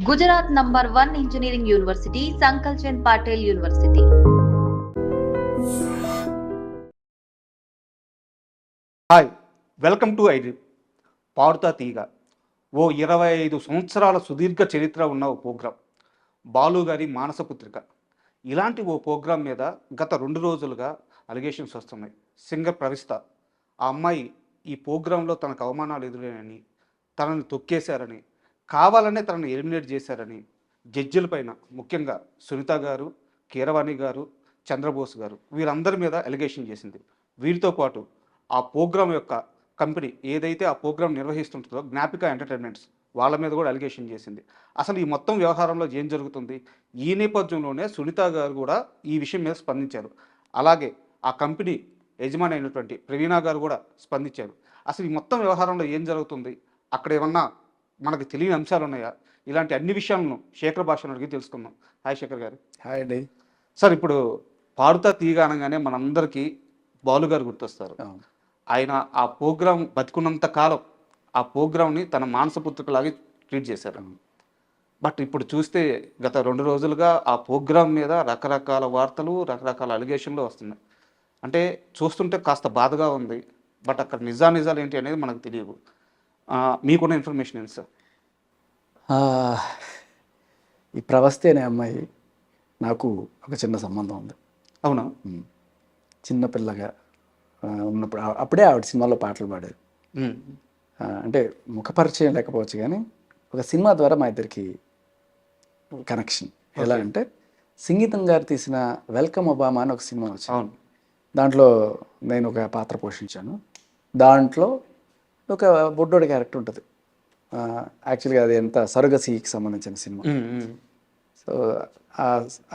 Gujarat number 1 engineering university Sankalchand Patel university. Hi, welcome to ID. Padutha Theeyaga ఓ 25 సంవత్సరాల సుదీర్ఘ చరిత్ర ఉన్న ఓ ప్రోగ్రాం, బాలు గారి మానసపుత్రిక. ఇలాంటి ఓ ప్రోగ్రాం మీద గత 2 రోజులుగా అలిగేషన్స్ వస్తున్నాయి. సింగర్ ప్రవిస్త, ఆ అమ్మాయి ఈ ప్రోగ్రాంలో తనకు అవమానాలు ఎదురైనని, తనని తొక్కేశారని, కావాలనే తనని ఎలిమినేట్ చేశారని జడ్జిలపైన, ముఖ్యంగా సునీత గారు, కీరవాణి గారు, చంద్రబోస్ గారు, వీరందరి మీద అలిగేషన్ చేసింది. వీరితో పాటు ఆ ప్రోగ్రాం యొక్క కంపెనీ ఏదైతే ఆ ప్రోగ్రాం నిర్వహిస్తుంటుందో జ్ఞాపిక ఎంటర్టైన్మెంట్స్, వాళ్ళ మీద కూడా అలిగేషన్ చేసింది. అసలు ఈ మొత్తం వ్యవహారంలో ఏం జరుగుతుంది? ఈ నేపథ్యంలోనే సునీత గారు కూడా ఈ విషయం మీద స్పందించారు. అలాగే ఆ కంపెనీ యజమాని అయినటువంటి ప్రవీణ గారు కూడా స్పందించారు. అసలు ఈ మొత్తం వ్యవహారంలో ఏం జరుగుతుంది, అక్కడ ఏమన్నా మనకు తెలియని అంశాలు ఉన్నాయా? ఇలాంటి అన్ని విషయాలను శేఖర్ భాషను అడిగి తెలుసుకుందాం. హాయ్ శేఖర్ గారు. హాయ్ అండి. సార్, ఇప్పుడు పాడుతా తీగ అనగానే మనందరికీ బాలు గారు గుర్తొస్తారు. ఆయన ఆ ప్రోగ్రాం బతికున్నంత కాలం ఆ ప్రోగ్రాంని తన మానసపుత్రికలాగే ట్రీట్ చేశారు. బట్ ఇప్పుడు చూస్తే గత 2 రోజులుగా ఆ ప్రోగ్రాం మీద రకరకాల వార్తలు, రకరకాల అలిగేషన్లు వస్తున్నాయి. అంటే చూస్తుంటే కాస్త బాధగా ఉంది. బట్ అక్కడ నిజాలు ఏంటి అనేది మనకు తెలియదు. మీకున్న ఇన్ఫర్మేషన్ ఏంటి సార్? ఈ ప్రవస్తే అనే అమ్మాయి నాకు ఒక చిన్న సంబంధం ఉంది. అవునా? చిన్నపిల్లగా ఉన్నప్పుడు అప్పుడే ఆవిడ సినిమాలో పాటలు పాడారు. అంటే ముఖపరిచయం లేకపోవచ్చు కానీ ఒక సినిమా ద్వారా మా ఇద్దరికి కనెక్షన్. ఎలా అంటే సంగీతం గారు తీసిన వెల్కమ్ ఒబామా అని ఒక సినిమా వచ్చింది. అవును. దాంట్లో నేను ఒక పాత్ర పోషించాను. దాంట్లో ఒక బొడ్డోడి క్యారెక్టర్ ఉంటుంది. యాక్చువల్గా అది ఎంత సరగసీకి సంబంధించిన సినిమా. సో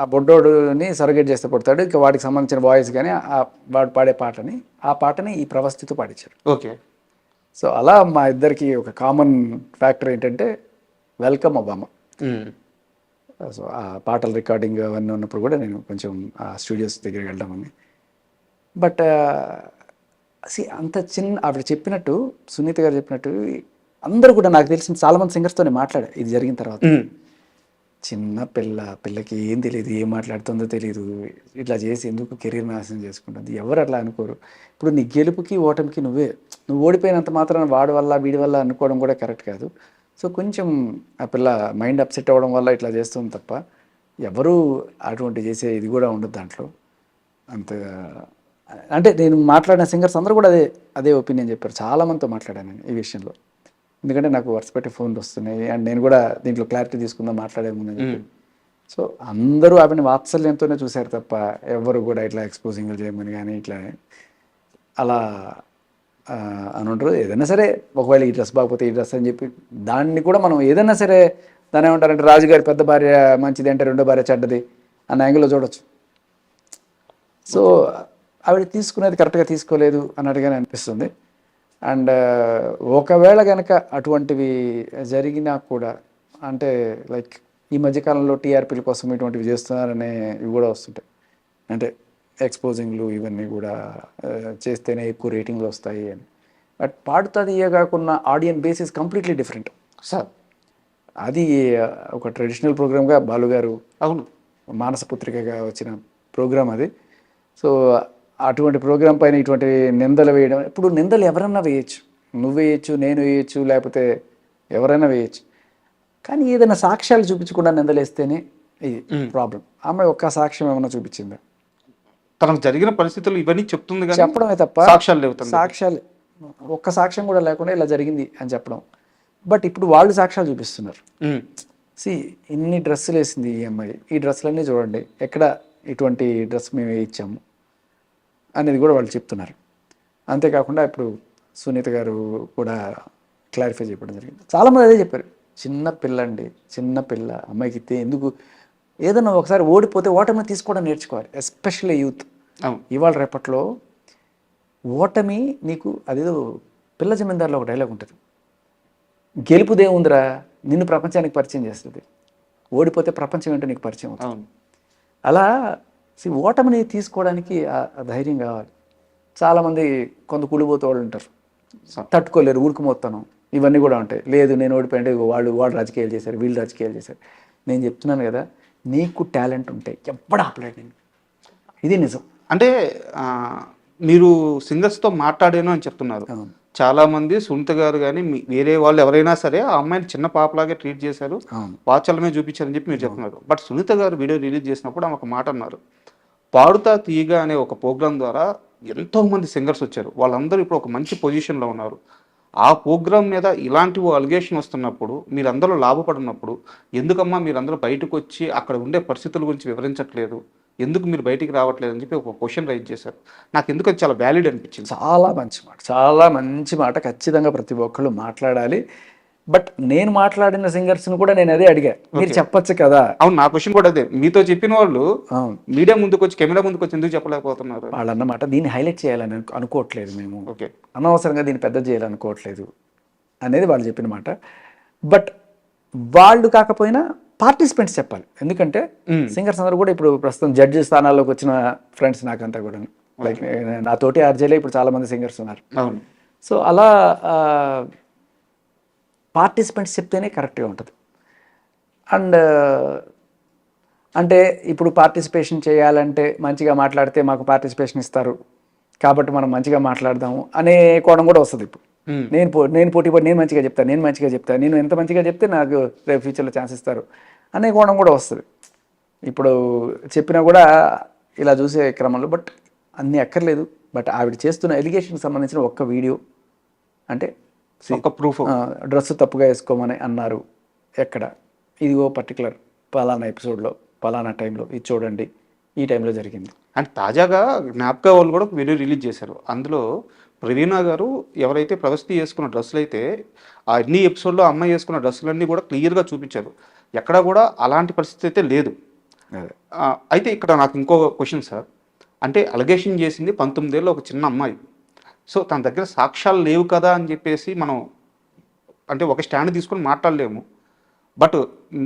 ఆ బొడ్డోడుని సరగేట్ చేస్తే పడతాడు. ఇంకా వాటికి సంబంధించిన వాయిస్ కానీ వాడు పాడే పాటని ఈ ప్రవస్థితో పాడించారు. ఓకే. సో అలా మా ఇద్దరికి ఒక కామన్ ఫ్యాక్టర్ ఏంటంటే వెల్కమ్ ఒబామా. సో ఆ పాటల రికార్డింగ్ అవన్నీ ఉన్నప్పుడు కూడా నేను కొంచెం ఆ స్టూడియోస్ దగ్గరికి వెళ్ళడం అని. బట్ అంత చిన్న ఆవిడ చెప్పినట్టు, సునీత గారు చెప్పినట్టు అందరూ కూడా నాకు తెలిసిన చాలామంది సింగర్స్తో మాట్లాడా ఇది జరిగిన తర్వాత. చిన్న పిల్లకి ఏం తెలియదు, ఏం మాట్లాడుతుందో తెలియదు, ఇట్లా చేసి ఎందుకు కెరీర్ నాశనం చేసుకుంటుంది, ఎవరు అట్లా అనుకోరు. ఇప్పుడు నీ గెలుపుకి ఓటమికి నువ్వు ఓడిపోయినంత మాత్రం వాడి వల్ల వీడి వల్ల అనుకోవడం కూడా కరెక్ట్ కాదు. సో కొంచెం ఆ పిల్ల మైండ్ అప్సెట్ అవ్వడం వల్ల ఇట్లా చేస్తుంది తప్ప ఎవరు అటువంటి చేసే ఇది కూడా ఉండదు దాంట్లో. అంత అంటే నేను మాట్లాడిన సింగర్స్ అందరూ కూడా అదే ఒపీనియన్ చెప్పారు. చాలామందితో మాట్లాడాను నేను ఈ విషయంలో. ఎందుకంటే నాకు వరుస పెట్టి ఫోన్లు వస్తున్నాయి అండ్ నేను కూడా దీంట్లో క్లారిటీ తీసుకుందాం మాట్లాడే ముందని చెప్పి. సో అందరూ ఆవిడని వాత్సల్యంతోనే చూశారు తప్ప ఎవరు కూడా ఇట్లా ఎక్స్పోజింగ్ చేయమని కానీ ఇట్లా అలా అని ఉంటారు. ఏదైనా సరే ఒకవేళ ఈ డ్రెస్ బాగపోతే ఈ డ్రెస్ అని చెప్పి దాన్ని కూడా మనం ఏదైనా సరే దాన్ని ఏమంటారంటే రాజుగారి పెద్ద భార్య మంచిది అంటే రెండో భార్య చెడ్డది అన్న యాంగిల్లో చూడొచ్చు. సో ఆవిడ తీసుకునేది కరెక్ట్గా తీసుకోలేదు అన్నట్టుగానే అనిపిస్తుంది. అండ్ ఒకవేళ కనుక అటువంటివి జరిగినా కూడా అంటే లైక్ ఈ మధ్యకాలంలో టీఆర్పీల కోసం ఇటువంటివి చేస్తున్నారనే ఇవి కూడా వస్తుంటాయి. అంటే ఎక్స్పోజింగ్లు ఇవన్నీ కూడా చేస్తేనే ఎక్కువ రేటింగ్లు వస్తాయి అని. బట్ పాడుతా తీయగాకున్న audience base is completely different sir. అది ఒక ట్రెడిషనల్ ప్రోగ్రామ్గా బాలుగారు అవును మానసపుత్రికగా వచ్చిన ప్రోగ్రామ్ అది. సో అటువంటి ప్రోగ్రాం పైన ఇటువంటి నిందలు వేయడం, ఇప్పుడు నిందలు ఎవరన్నా వేయచ్చు, నువ్వు వేయచ్చు, నేను వేయచ్చు, లేకపోతే ఎవరైనా వేయచ్చు. కానీ ఏదైనా సాక్ష్యాలు చూపించకుండా నిందలేస్తేనే ఇది ప్రాబ్లం. ఆమె ఒక్క సాక్ష్యం ఏమైనా చూపించిందా? తనకు జరిగిన పరిస్థితులు ఇవన్నీ చెప్తుంది కానీ చెప్పడమే తప్ప సాక్ష్యాలు ఒక్క సాక్ష్యం కూడా లేకుండా ఇలా జరిగింది అని చెప్పడం. బట్ ఇప్పుడు వాళ్ళు సాక్ష్యాలు చూపిస్తున్నారు. ఇన్ని డ్రెస్సులు వేసింది ఈ అమ్మాయి, ఈ డ్రెస్సులన్నీ చూడండి, ఎక్కడ ఇటువంటి డ్రెస్ మేము ఇచ్చాము అనేది కూడా వాళ్ళు చెప్తున్నారు. అంతేకాకుండా ఇప్పుడు సునీత గారు కూడా క్లారిఫై చెప్పడం జరిగింది. చాలామంది అదే చెప్పారు, చిన్న పిల్ల అమ్మాయికి ఎందుకు ఏదన్నా ఒకసారి ఓడిపోతే ఓటమిని తీసుకోవడం నేర్చుకోవాలి, ఎస్పెషల్లీ యూత్. ఇవాళ రేపట్లో ఓటమి నీకు అదేదో పిల్ల జమీందారులో ఒక డైలాగ్ ఉంటుంది, గెలుపుదేముందిరా నిన్ను ప్రపంచానికి పరిచయం చేస్తుంది, ఓడిపోతే ప్రపంచం ఏంటో నీకు పరిచయం అవుతుంది. అలా ఓటమిని తీసుకోవడానికి ఆ ధైర్యం కావాలి. చాలామంది కొంత కూలిపోతే వాళ్ళు ఉంటారు, తట్టుకోలేరు, ఊరుకుమోతాను, ఇవన్నీ కూడా ఉంటాయి. లేదు నేను ఓడిపోయింటే వాళ్ళు రాజకీయాలు చేశారు, వీళ్ళు రాజకీయాలు చేశారు. నేను చెప్తున్నాను కదా, నీకు టాలెంట్ ఉంటే ఎప్పుడు ఆపలేడు నేను. ఇది నిజం. అంటే మీరు సింగర్స్తో మాట్లాడాను అని చెప్తున్నారు. చాలామంది సునీత గారు కానీ వేరే వాళ్ళు ఎవరైనా సరే ఆ అమ్మాయిని చిన్న పాపలాగే ట్రీట్ చేశారు, వాచలమే చూపించారని చెప్పి మీరు చెప్తున్నారు. బట్ సునీత గారు వీడియో రిలీజ్ చేసినప్పుడు ఆమె ఒక మాట అన్నారు, పాడుతా తీయగా అనే ఒక ప్రోగ్రాం ద్వారా ఎంతోమంది సింగర్స్ వచ్చారు, వాళ్ళందరూ ఇప్పుడు ఒక మంచి పొజిషన్లో ఉన్నారు. ఆ ప్రోగ్రాం మీద ఇలాంటి అలిగేషన్ వస్తున్నప్పుడు మీరందరూ లాభపడినప్పుడు ఎందుకమ్మా మీరందరూ బయటకు వచ్చి అక్కడ ఉండే పరిస్థితుల గురించి వివరించట్లేదు, ఎందుకు మీరు బయటికి రావట్లేదు అని చెప్పి ఒక క్వశ్చన్ రైజ్ చేశారు. నాకు ఎందుకు అది చాలా వ్యాలిడ్ అనిపించింది. చాలా మంచి మాట. ఖచ్చితంగా ప్రతి ఒక్కళ్ళు మాట్లాడాలి. బట్ నేను మాట్లాడిన సింగర్స్ని కూడా నేను అదే అడిగా, మీరు చెప్పొచ్చు కదా. అవును, నా క్వశ్చన్ కూడా అదే. మీతో చెప్పిన వాళ్ళు మీడియా ముందుకు వచ్చి కెమెరా ముందుకు వచ్చి ఎందుకు చెప్పలేకపోతున్నారు? వాళ్ళు అన్నమాట దీన్ని హైలైట్ చేయాలని అనుకోవట్లేదు మేము, ఓకే, అనవసరంగా దీన్ని పెద్ద చేయాలనుకోవట్లేదు అనేది వాళ్ళు చెప్పిన మాట. బట్ వాళ్ళు కాకపోయినా పార్టిసిపెంట్స్ చెప్పాలి. ఎందుకంటే సింగర్స్ అందరూ కూడా ఇప్పుడు ప్రస్తుతం జడ్జి స్థానాల్లోకి వచ్చిన ఫ్రెండ్స్ నాకంతా కూడా, లైక్ నా తోటి ఆర్జేలే ఇప్పుడు చాలా మంది సింగర్స్ ఉన్నారు. సో అలా పార్టిసిపెంట్స్ చెప్తేనే కరెక్ట్గా ఉంటుంది. అండ్ అంటే ఇప్పుడు పార్టిసిపేషన్ చేయాలంటే మంచిగా మాట్లాడితే మాకు పార్టిసిపేషన్ ఇస్తారు కాబట్టి మనం మంచిగా మాట్లాడదాము అనే కోణం కూడా వస్తుంది. ఇప్పుడు నేను పోటీ పడి నేను మంచిగా చెప్తాను, నేను ఎంత మంచిగా చెప్తే నాకు రేపు ఫ్యూచర్లో ఛాన్స్ ఇస్తారు అనే కోణం కూడా వస్తుంది. ఇప్పుడు చెప్పినా కూడా ఇలా చూసే క్రమంలో బట్ అన్నీ అక్కర్లేదు. బట్ ఆవిడ చేస్తున్న ఎలిగేషన్కి సంబంధించిన ఒక్క వీడియో, అంటే ఒక ప్రూఫ్, డ్రెస్ తప్పుగా వేసుకోమని అన్నారు ఎక్కడ, ఇదిగో పర్టికులర్ పలానా ఎపిసోడ్లో పలానా టైంలో ఇది చూడండి, ఈ టైంలో జరిగింది. అండ్ తాజాగా జ్ఞాపక వాళ్ళు కూడా ఒక వీడియో రిలీజ్ చేశారు. అందులో ప్రవీణ గారు ఎవరైతే ప్రవస్తి చేసుకున్న డ్రెస్సులు అయితే ఆ అన్ని ఎపిసోడ్లో అమ్మాయి వేసుకున్న డ్రెస్సులన్నీ కూడా క్లియర్గా చూపించారు. ఎక్కడ కూడా అలాంటి పరిస్థితి అయితే లేదు. అయితే ఇక్కడ నాకు ఇంకో క్వశ్చన్ సార్, అంటే అలిగేషన్ చేసింది 19 ఏళ్ళ ఒక చిన్న అమ్మాయి. సో తన దగ్గర సాక్ష్యాలు లేవు కదా అని చెప్పేసి మనం అంటే ఒక స్టాండ్ తీసుకొని మాట్లాడలేము. బట్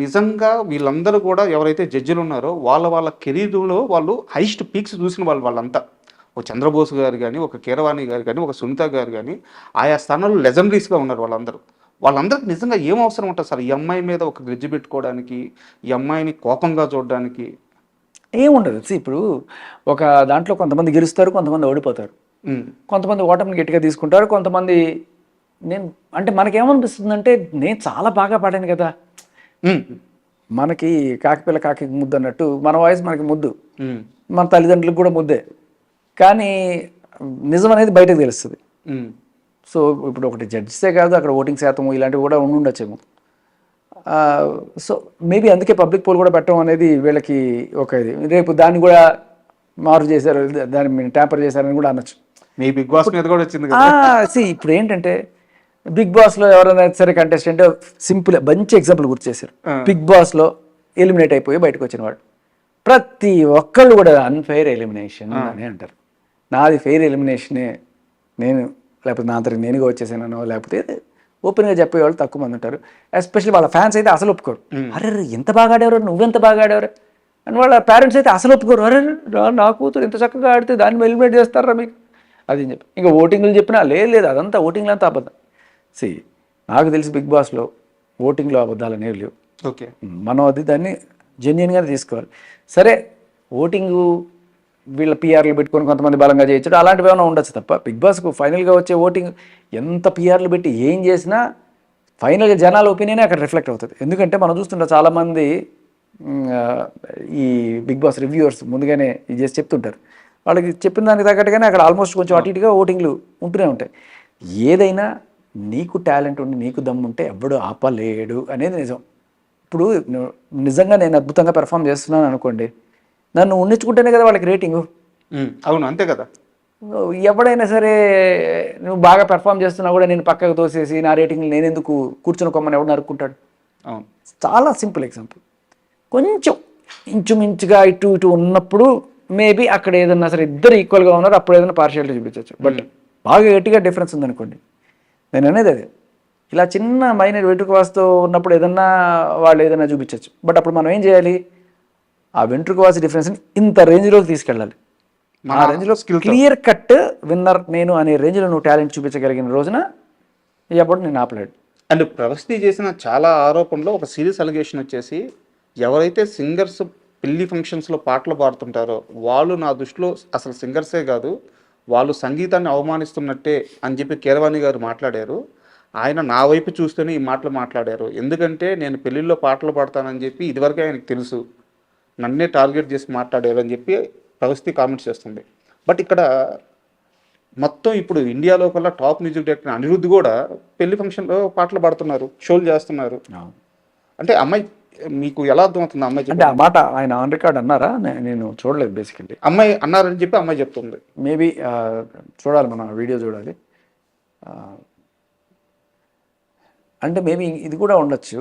నిజంగా వీళ్ళందరూ కూడా ఎవరైతే జడ్జిలు ఉన్నారో వాళ్ళ కెరీర్లో వాళ్ళు హైయెస్ట్ పీక్స్ చూసిన వాళ్ళంతా, ఒక చంద్రబోస్ గారు కానీ, ఒక కీరవాణి గారు కానీ, ఒక సునీత గారు కానీ, ఆయా స్థానాల్లో లెజెండరీస్గా ఉన్నారు వాళ్ళందరికీ నిజంగా ఏం అవసరం ఉంటుంది సార్ ఈ అమ్మాయి మీద ఒక గ్రిడ్జ్ పెట్టుకోవడానికి, ఈ అమ్మాయిని కోపంగా చూడడానికి? ఏముండదు. ఇప్పుడు ఒక దాంట్లో కొంతమంది గెలుస్తారు, కొంతమంది ఓడిపోతారు, కొంతమంది ఓటమిని గట్టిగా తీసుకుంటారు, కొంతమంది నేను అంటే మనకేమనిపిస్తుంది అంటే నేను చాలా బాగా పాడాను కదా, మనకి కాకిపిల్ల కాకి ముద్దు అన్నట్టు మన వాయిస్ మనకి ముద్దు, మన తల్లిదండ్రులకు కూడా ముద్దే, కానీ నిజం అనేది బయటకు తెలుస్తుంది. సో ఇప్పుడు ఒకటి జడ్జిసే కాదు, అక్కడ ఓటింగ్ శాతం ఇలాంటివి కూడా ఉండొచ్చేమో. సో మేబీ అందుకే పబ్లిక్ పోల్ కూడా పెట్టడం అనేది వీళ్ళకి ఒక ఇది. రేపు దాన్ని కూడా మార్పు చేశారు, దాన్ని ట్యాంపర్ చేశారని కూడా అనొచ్చు. మీ బిగ్ బాస్ మీద కూడా వచ్చింది. ఇప్పుడు ఏంటంటే బిగ్ బాస్లో ఎవరైనా సరే కంటెస్టెంట్ సింపుల్ మంచి ఎగ్జాంపుల్ గుర్తు చేశారు. బిగ్ బాస్లో ఎలిమినేట్ అయిపోయి బయటకు వచ్చిన వాడు ప్రతి ఒక్కళ్ళు కూడా అన్ఫెయిర్ ఎలిమినేషన్ అని అంటారు. నాది ఫెయిర్ ఎలిమినేషనే, నేను లేకపోతే నా అంతరికి నేనుగా వచ్చేసానో, లేకపోతే ఓపెన్గా చెప్పేవాళ్ళు తక్కువ మంది ఉంటారు. ఎస్పెషల్లీ వాళ్ళ ఫ్యాన్స్ అయితే అసలు ఒప్పుకోరు. అరే ఎంత బాగా ఆడేవారు, నువ్వెంత బాగా ఆడేవారు అని వాళ్ళ పేరెంట్స్ అయితే అసలు ఒప్పుకోరు. అరే నా కూతురు ఇంత చక్కగా ఆడితే దాన్ని ఎలిమినేట్ చేస్తారా మీకు అది అని చెప్పి. ఇంకా ఓటింగ్లు చెప్పినా లేదు అదంతా ఓటింగ్లు అంతా అబద్ధం. నాకు తెలిసి బిగ్ బాస్లో ఓటింగ్లో అబద్ధాలు అనేవి లేవు. ఓకే, మనం అది దాన్ని జెన్యున్గానే తీసుకోవాలి. సరే ఓటింగు వీళ్ళ పిఆర్లు పెట్టుకొని కొంతమంది బలంగా చేయొచ్చు, అలాంటివి ఏమైనా ఉండొచ్చు తప్ప బిగ్ బాస్కు ఫైనల్గా వచ్చే ఓటింగ్ ఎంత పిఆర్లు పెట్టి ఏం చేసినా ఫైనల్గా జనాల ఒపీనియనే అక్కడ రిఫ్లెక్ట్ అవుతుంది. ఎందుకంటే మనం చూస్తుంటాం చాలామంది ఈ బిగ్ బాస్ రివ్యూవర్స్ ముందుగానే ఇది చేసి చెప్తుంటారు, వాళ్ళకి చెప్పిన దానికి తగ్గట్టుగానే అక్కడ ఆల్మోస్ట్ కొంచెం అటు ఇటుగా ఓటింగ్లు ఉంటూనే ఉంటాయి. ఏదైనా నీకు టాలెంట్ ఉండి నీకు దమ్ముంటే ఎవడు ఆపలేడు అనేది నిజం. ఇప్పుడు నిజంగా నేను అద్భుతంగా పెర్ఫామ్ చేస్తున్నాను అనుకోండి, నన్ను ఉండించుకుంటేనే కదా వాళ్ళకి రేటింగు. అవును, అంతే కదా. ఎవడైనా సరే నువ్వు బాగా పెర్ఫామ్ చేస్తున్నా కూడా నేను పక్కకు తోసేసి నా రేటింగ్ నేను ఎందుకు కూర్చొని కొమ్మని ఎవడు నరుక్కుంటాడు? అవును, చాలా సింపుల్ ఎగ్జాంపుల్. కొంచెం ఇంచుమించుగా ఇటు ఇటు ఉన్నప్పుడు మేబీ అక్కడ ఏదన్నా సరే ఇద్దరు ఈక్వల్గా ఉన్నారు, అప్పుడు ఏదైనా పార్షియాలిటీ చూపించవచ్చు. బట్ బాగా గట్టిగా డిఫరెన్స్ ఉందనుకోండి, నేను అనేది అదే ఇలా చిన్న మైనర్ వెంట్రుక వాసుతో ఉన్నప్పుడు ఏదన్నా వాళ్ళు ఏదైనా చూపించవచ్చు. బట్ అప్పుడు మనం ఏం చేయాలి, ఆ వెంట్రుక వాసి డిఫరెన్స్ని ఇంత రేంజ్లోకి తీసుకెళ్ళాలి. ఆ రేంజ్లో క్లియర్ కట్ విన్నర్ నేను అనే రేంజ్లో నువ్వు టాలెంట్ చూపించగలిగిన రోజున ఎప్పుడు నేను ఆపలేడు. అండ్ ప్రవస్తి చేసిన చాలా ఆరోపణలో ఒక సీరియస్ అలిగేషన్ వచ్చేసి, ఎవరైతే సింగర్స్ పెళ్లి ఫంక్షన్స్లో పాటలు పాడుతుంటారో వాళ్ళు నా దృష్టిలో అసలు సింగర్సే కాదు, వాళ్ళు సంగీతాన్ని అవమానిస్తున్నట్టే అని చెప్పి కీరవాణి గారు మాట్లాడారు. ఆయన నా వైపు చూస్తూనే ఈ మాటలు మాట్లాడారు. ఎందుకంటే నేను పెళ్ళిళ్ళలో పాటలు పాడతానని చెప్పి ఇదివరకే ఆయనకు తెలుసు, నన్నే టార్గెట్ చేసి మాట్లాడారు అని చెప్పి ప్రవస్తి కామెంట్స్ చేస్తుంది. బట్ ఇక్కడ మొత్తం ఇప్పుడు ఇండియాలో కల్లా టాప్ మ్యూజిక్ డైరెక్టర్ అనిరుద్ధ్ కూడా పెళ్లి ఫంక్షన్లో పాటలు పాడుతున్నారు, షోలు చేస్తున్నారు. అంటే అమ్మాయి మీకు ఎలా అర్థమవుతుంది? అమ్మాయి అంటే ఆ మాట ఆయన ఆన్ రికార్డ్ అన్నారా? నేను చూడలేదు బేసికల్లీ. అమ్మాయి అన్నారని చెప్పి అమ్మాయి చెప్తుంది. మేబీ చూడాలి, మనం వీడియో చూడాలి. అంటే మేబీ ఇది కూడా ఉండొచ్చు.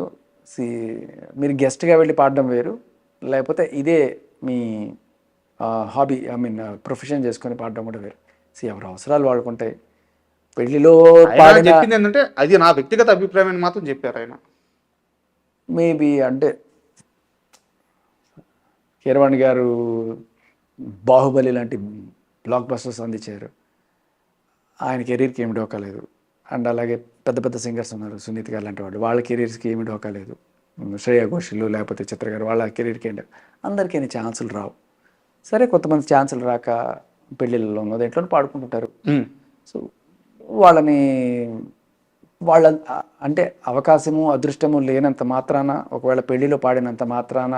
మీరు గెస్ట్గా వెళ్ళి పాడడం వేరు, లేకపోతే ఇదే మీ హాబీ, ఐ మీన్ ప్రొఫెషన్ చేసుకొని పాడడం కూడా వేరు. ఎవరు అవసరాలు వాడుకుంటాయి. పెళ్లిలో చెప్పింది ఏంటంటే అది నా వ్యక్తిగత అభిప్రాయం అని మాత్రం చెప్పారు ఆయన. మేబీ అంటే కీరవాణి గారు బాహుబలి లాంటి బ్లాక్ బస్టర్స్ అందించారు, ఆయన కెరీర్కి ఏమి డోకలేదు. అండ్ అలాగే పెద్ద పెద్ద సింగర్స్ ఉన్నారు, సునీత్ గారు లాంటి వాళ్ళు, వాళ్ళ కెరీర్స్కి ఏమి డోకలేదు. శ్రేయా ఘోషల్ లేకపోతే చిత్ర గారు, వాళ్ళ కెరీర్కి ఏంటి, అందరికీ ఛాన్సులు రావు. సరే, కొంతమంది ఛాన్సులు రాక పెళ్ళిళ్ళలోనో దేంట్లో పాడుకుంటుంటారు. సో వాళ్ళని వాళ్ళ అంటే అవకాశము అదృష్టము లేనంత మాత్రాన, ఒకవేళ పెళ్లిలో పాడినంత మాత్రాన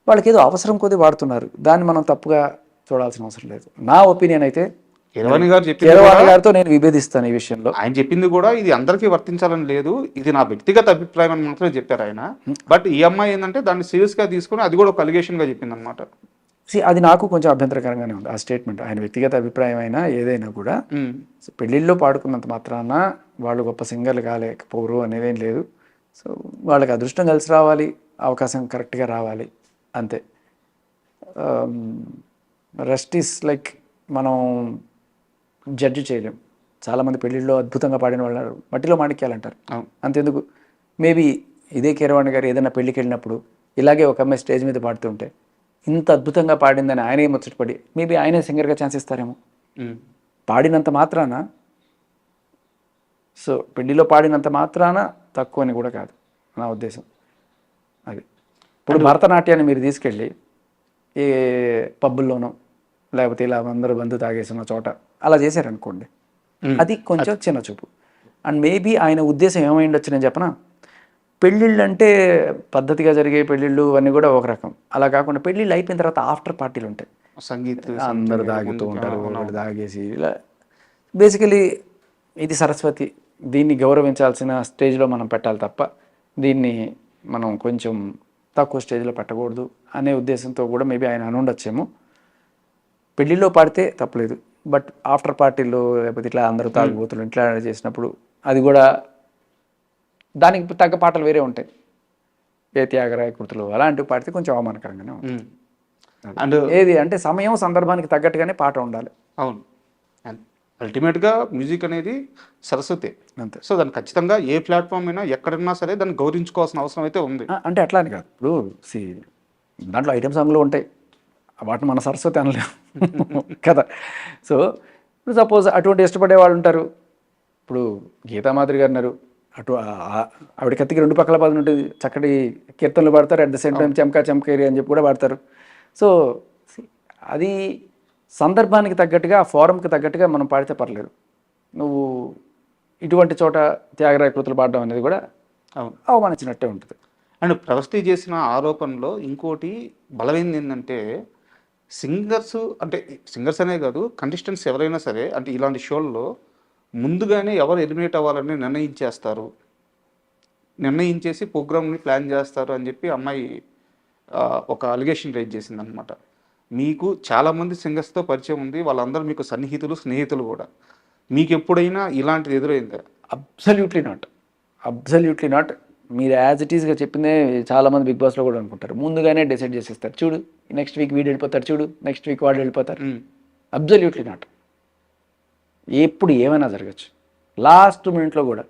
వాళ్ళకి ఏదో అవసరం కొద్ది వాడుతున్నారు. దాన్ని మనం తప్పుగా చూడాల్సిన అవసరం లేదు. నా ఒపీనియన్ అయితే కీరవాణి గారితో నేను విభేదిస్తాను ఈ విషయంలో. ఆయన చెప్పింది కూడా ఇది అందరికీ వర్తించాలని లేదు, ఇది నా వ్యక్తిగత అభిప్రాయం అని మాత్రమే చెప్పారు ఆయన. బట్ ఈ అమ్మాయి ఏంటంటే దాన్ని సీరియస్గా తీసుకుని అది కూడా ఒక అలిగేషన్గా చెప్పింది అనమాట. అది నాకు కొంచెం అభ్యంతరకరంగానే ఉంది ఆ స్టేట్మెంట్. ఆయన వ్యక్తిగత అభిప్రాయం అయినా ఏదైనా కూడా పెళ్ళిళ్ళలో పాడుకున్నంత మాత్రాన వాళ్ళు గొప్ప సింగర్లు కాలేకపోరు అనేదేం లేదు. సో వాళ్ళకి అదృష్టం కలిసి రావాలి, అవకాశం కరెక్ట్గా రావాలి, అంతే. రెస్ట్ ఈస్ లైక్ మనం జడ్జి చేయలేం. చాలామంది పెళ్ళిళ్ళలో అద్భుతంగా పాడిన వాళ్ళు మట్టిలో మాణిక్యాలంటారు, అంతెందుకు. మేబీ ఇదే కీరవాణి గారు ఏదైనా పెళ్ళికి వెళ్ళినప్పుడు ఇలాగే ఒక అమ్మాయి స్టేజ్ మీద పాడుతుంటే ఇంత అద్భుతంగా పాడిందని ఆయనే ముచ్చటపడి మేబీ ఆయనే సింగర్గా ఛాన్స్ ఇస్తారేమో. పాడినంత మాత్రాన, సో పెళ్లిలో పాడినంత మాత్రాన తక్కువ అని కూడా కాదు నా ఉద్దేశం. అది ఇప్పుడు భరతనాట్యాన్ని మీరు తీసుకెళ్ళి ఏ పబ్బుల్లోనో లేకపోతే ఇలా అందరూ బంధు తాగేసిన చోట అలా చేశారనుకోండి, అది కొంచెం చిన్న చూపు. అండ్ మేబీ ఆయన ఉద్దేశం ఏమై ఉండొచ్చు నేను చెప్పనా, పెళ్ళిళ్ళు అంటే పద్ధతిగా జరిగే పెళ్ళిళ్ళు అన్నీ కూడా ఒక రకం, అలా కాకుండా పెళ్ళిళ్ళు అయిపోయిన తర్వాత ఆఫ్టర్ పార్టీలు ఉంటాయి, సంగీతం అందరూ తాగుతూ ఉంటారు, వాళ్ళు తాగేసి ఇలా. బేసికలీ ఇది సరస్వతి, దీన్ని గౌరవించాల్సిన స్టేజ్లో మనం పెట్టాలి తప్ప దీన్ని మనం కొంచెం తక్కువ స్టేజ్లో పెట్టకూడదు అనే ఉద్దేశంతో కూడా మేబీ ఆయన అనుండొచ్చేమో. పెళ్ళిలో పాడితే తప్పలేదు, బట్ ఆఫ్టర్ పార్టీల్లో లేకపోతే ఇట్లా అందరూ తాగుబోతులు ఇట్లా చేసినప్పుడు అది కూడా దానికి తగ్గ పాటలు వేరే ఉంటాయి. ఏ త్యాగరాయ కృతులు అలాంటివి పాడితే కొంచెం అవమానకరంగానే ఉంటుంది. అండ్ ఏది అంటే సమయం సందర్భానికి తగ్గట్టుగానే పాట ఉండాలి. అవును, అల్టిమేట్గా మ్యూజిక్ అనేది సరస్వతి అంతే. సో దాన్ని ఖచ్చితంగా ఏ ప్లాట్ఫామ్ అయినా ఎక్కడన్నా సరే దాన్ని గౌరవించుకోవాల్సిన అవసరం అయితే ఉంది. అంటే అట్లా అని కాదు, ఇప్పుడు దాంట్లో ఐటమ్ సాంగ్లు ఉంటాయి, వాటిని మన సరస్వతి అనలేము కదా. సో ఇప్పుడు సపోజ్ అటువంటి ఇష్టపడే వాళ్ళు ఉంటారు. ఇప్పుడు గీతామాధురి గారు ఉన్నారు, అటు ఆవిడ కత్తికి రెండు పక్కల పదం ఉంటుంది, చక్కటి కీర్తనలు పాడతారు, అట్ ద సేమ్ టైం చెంకా చెంకేరి అని చెప్పి కూడా పాడతారు. సో అది సందర్భానికి తగ్గట్టుగా, ఆ ఫారంకి తగ్గట్టుగా మనం పాడితే పర్లేదు. నువ్వు ఇటువంటి చోట త్యాగరాయ కృతులు పాడడం అనేది కూడా అవమానించినట్టే ఉంటుంది. అండ్ ప్రవస్తి చేసిన ఆరోపణలో ఇంకోటి బలమైంది ఏంటంటే, సింగర్స్ అనే కాదు, కంటెస్టెంట్స్ ఎవరైనా సరే అంటే ఇలాంటి షోల్లో ముందుగానే ఎవరు ఎలిమినేట్ అవ్వాలని నిర్ణయించేసి ప్రోగ్రామ్ని ప్లాన్ చేస్తారు అని చెప్పి అమ్మాయి ఒక అలిగేషన్ రైజ్ చేసింది అనమాట. మీకు చాలామంది సింగర్స్తో పరిచయం ఉంది, వాళ్ళందరూ మీకు సన్నిహితులు, స్నేహితులు కూడా. మీకు ఎప్పుడైనా ఇలాంటిది ఎదురైందా? Absolutely not. మీరు యాజ్ ఇట్ ఈస్గా చెప్పిందే చాలామంది బిగ్ బాస్లో కూడా అనుకుంటారు. ముందుగానే డిసైడ్ చేసేస్తారు, చూడు నెక్స్ట్ వీక్ వీడు వెళ్ళిపోతారు, చూడు నెక్స్ట్ వీక్ వాడు వెళ్ళిపోతారు. Absolutely not. ఎప్పుడు ఏమైనా జరగచ్చు. లాస్ట్ మినిట్లో కూడా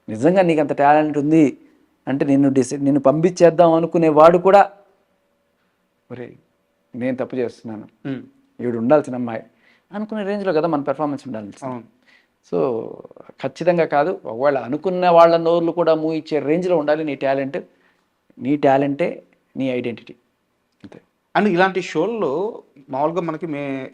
నిజంగా నీకు అంత టాలెంట్ ఉంది అంటే నిన్ను పంపించేద్దాం అనుకునే వాడు కూడా, ఒరే నేను తప్పు చేస్తున్నాను, ఈవిడ ఉండాల్సిన అమ్మాయి అనుకునే రేంజ్లో కదా మన పెర్ఫార్మెన్స్ ఉండాలి. సో ఖచ్చితంగా కాదు. ఒకవేళ అనుకున్న వాళ్ళ నోర్లు కూడా మూయిచ్చే రేంజ్లో ఉండాలి నీ టాలెంట్. నీ టాలెంటే నీ ఐడెంటిటీ అంతే. అండ్ ఇలాంటి షోల్లో మామూలుగా మనకి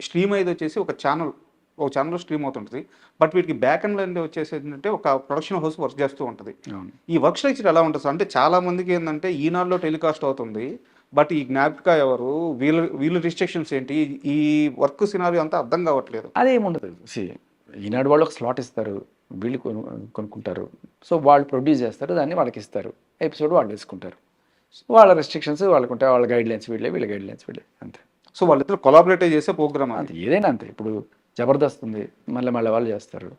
స్ట్రీమ్ అయ్యేది వచ్చేసి ఒక ఛానల్లో స్ట్రీమ్ అవుతుంటుంది. బట్ వీటికి బ్యాక్ అండ్ లైన్ వచ్చేసి ఏంటంటే ఒక ప్రొడక్షన్ హౌస్ వర్క్ చేస్తూ ఉంటుంది. అవును. ఈ వర్క్ స్ట్రక్చర్ ఎలా ఉంటుంది సార్? అంటే చాలా మందికి ఏంటంటే ఈనాడులో టెలికాస్ట్ అవుతుంది, బట్ ఈ జ్ఞాపిక ఎవరు, వీళ్ళు రిస్ట్రిక్షన్స్ ఏంటి, ఈ వర్క్ సినారీ అంతా అర్థం కావట్లేదు. అదేముండదు. ఈనాడు వాళ్ళు ఒక స్లాట్ ఇస్తారు, వీళ్ళు కొనుక్కుంటారు. సో వాళ్ళు ప్రొడ్యూస్ చేస్తారు, దాన్ని వాళ్ళకి ఇస్తారు, ఎపిసోడ్ వాళ్ళు వేసుకుంటారు. వాళ్ళ రెస్ట్రిక్షన్స్ వాళ్ళకు ఉంటాయి, వాళ్ళ గైడ్లైన్స్ వీళ్ళ గైడ్లైన్స్ వీళ్ళే అంతే. సో వాళ్ళిద్దరు కొలాబరేట్ చేసే ప్రోగ్రామ్ అంతే, ఏదైనా అంతే. ఇప్పుడు జబర్దస్త్ ఉంది, మళ్ళీ వాళ్ళు చేస్తారు,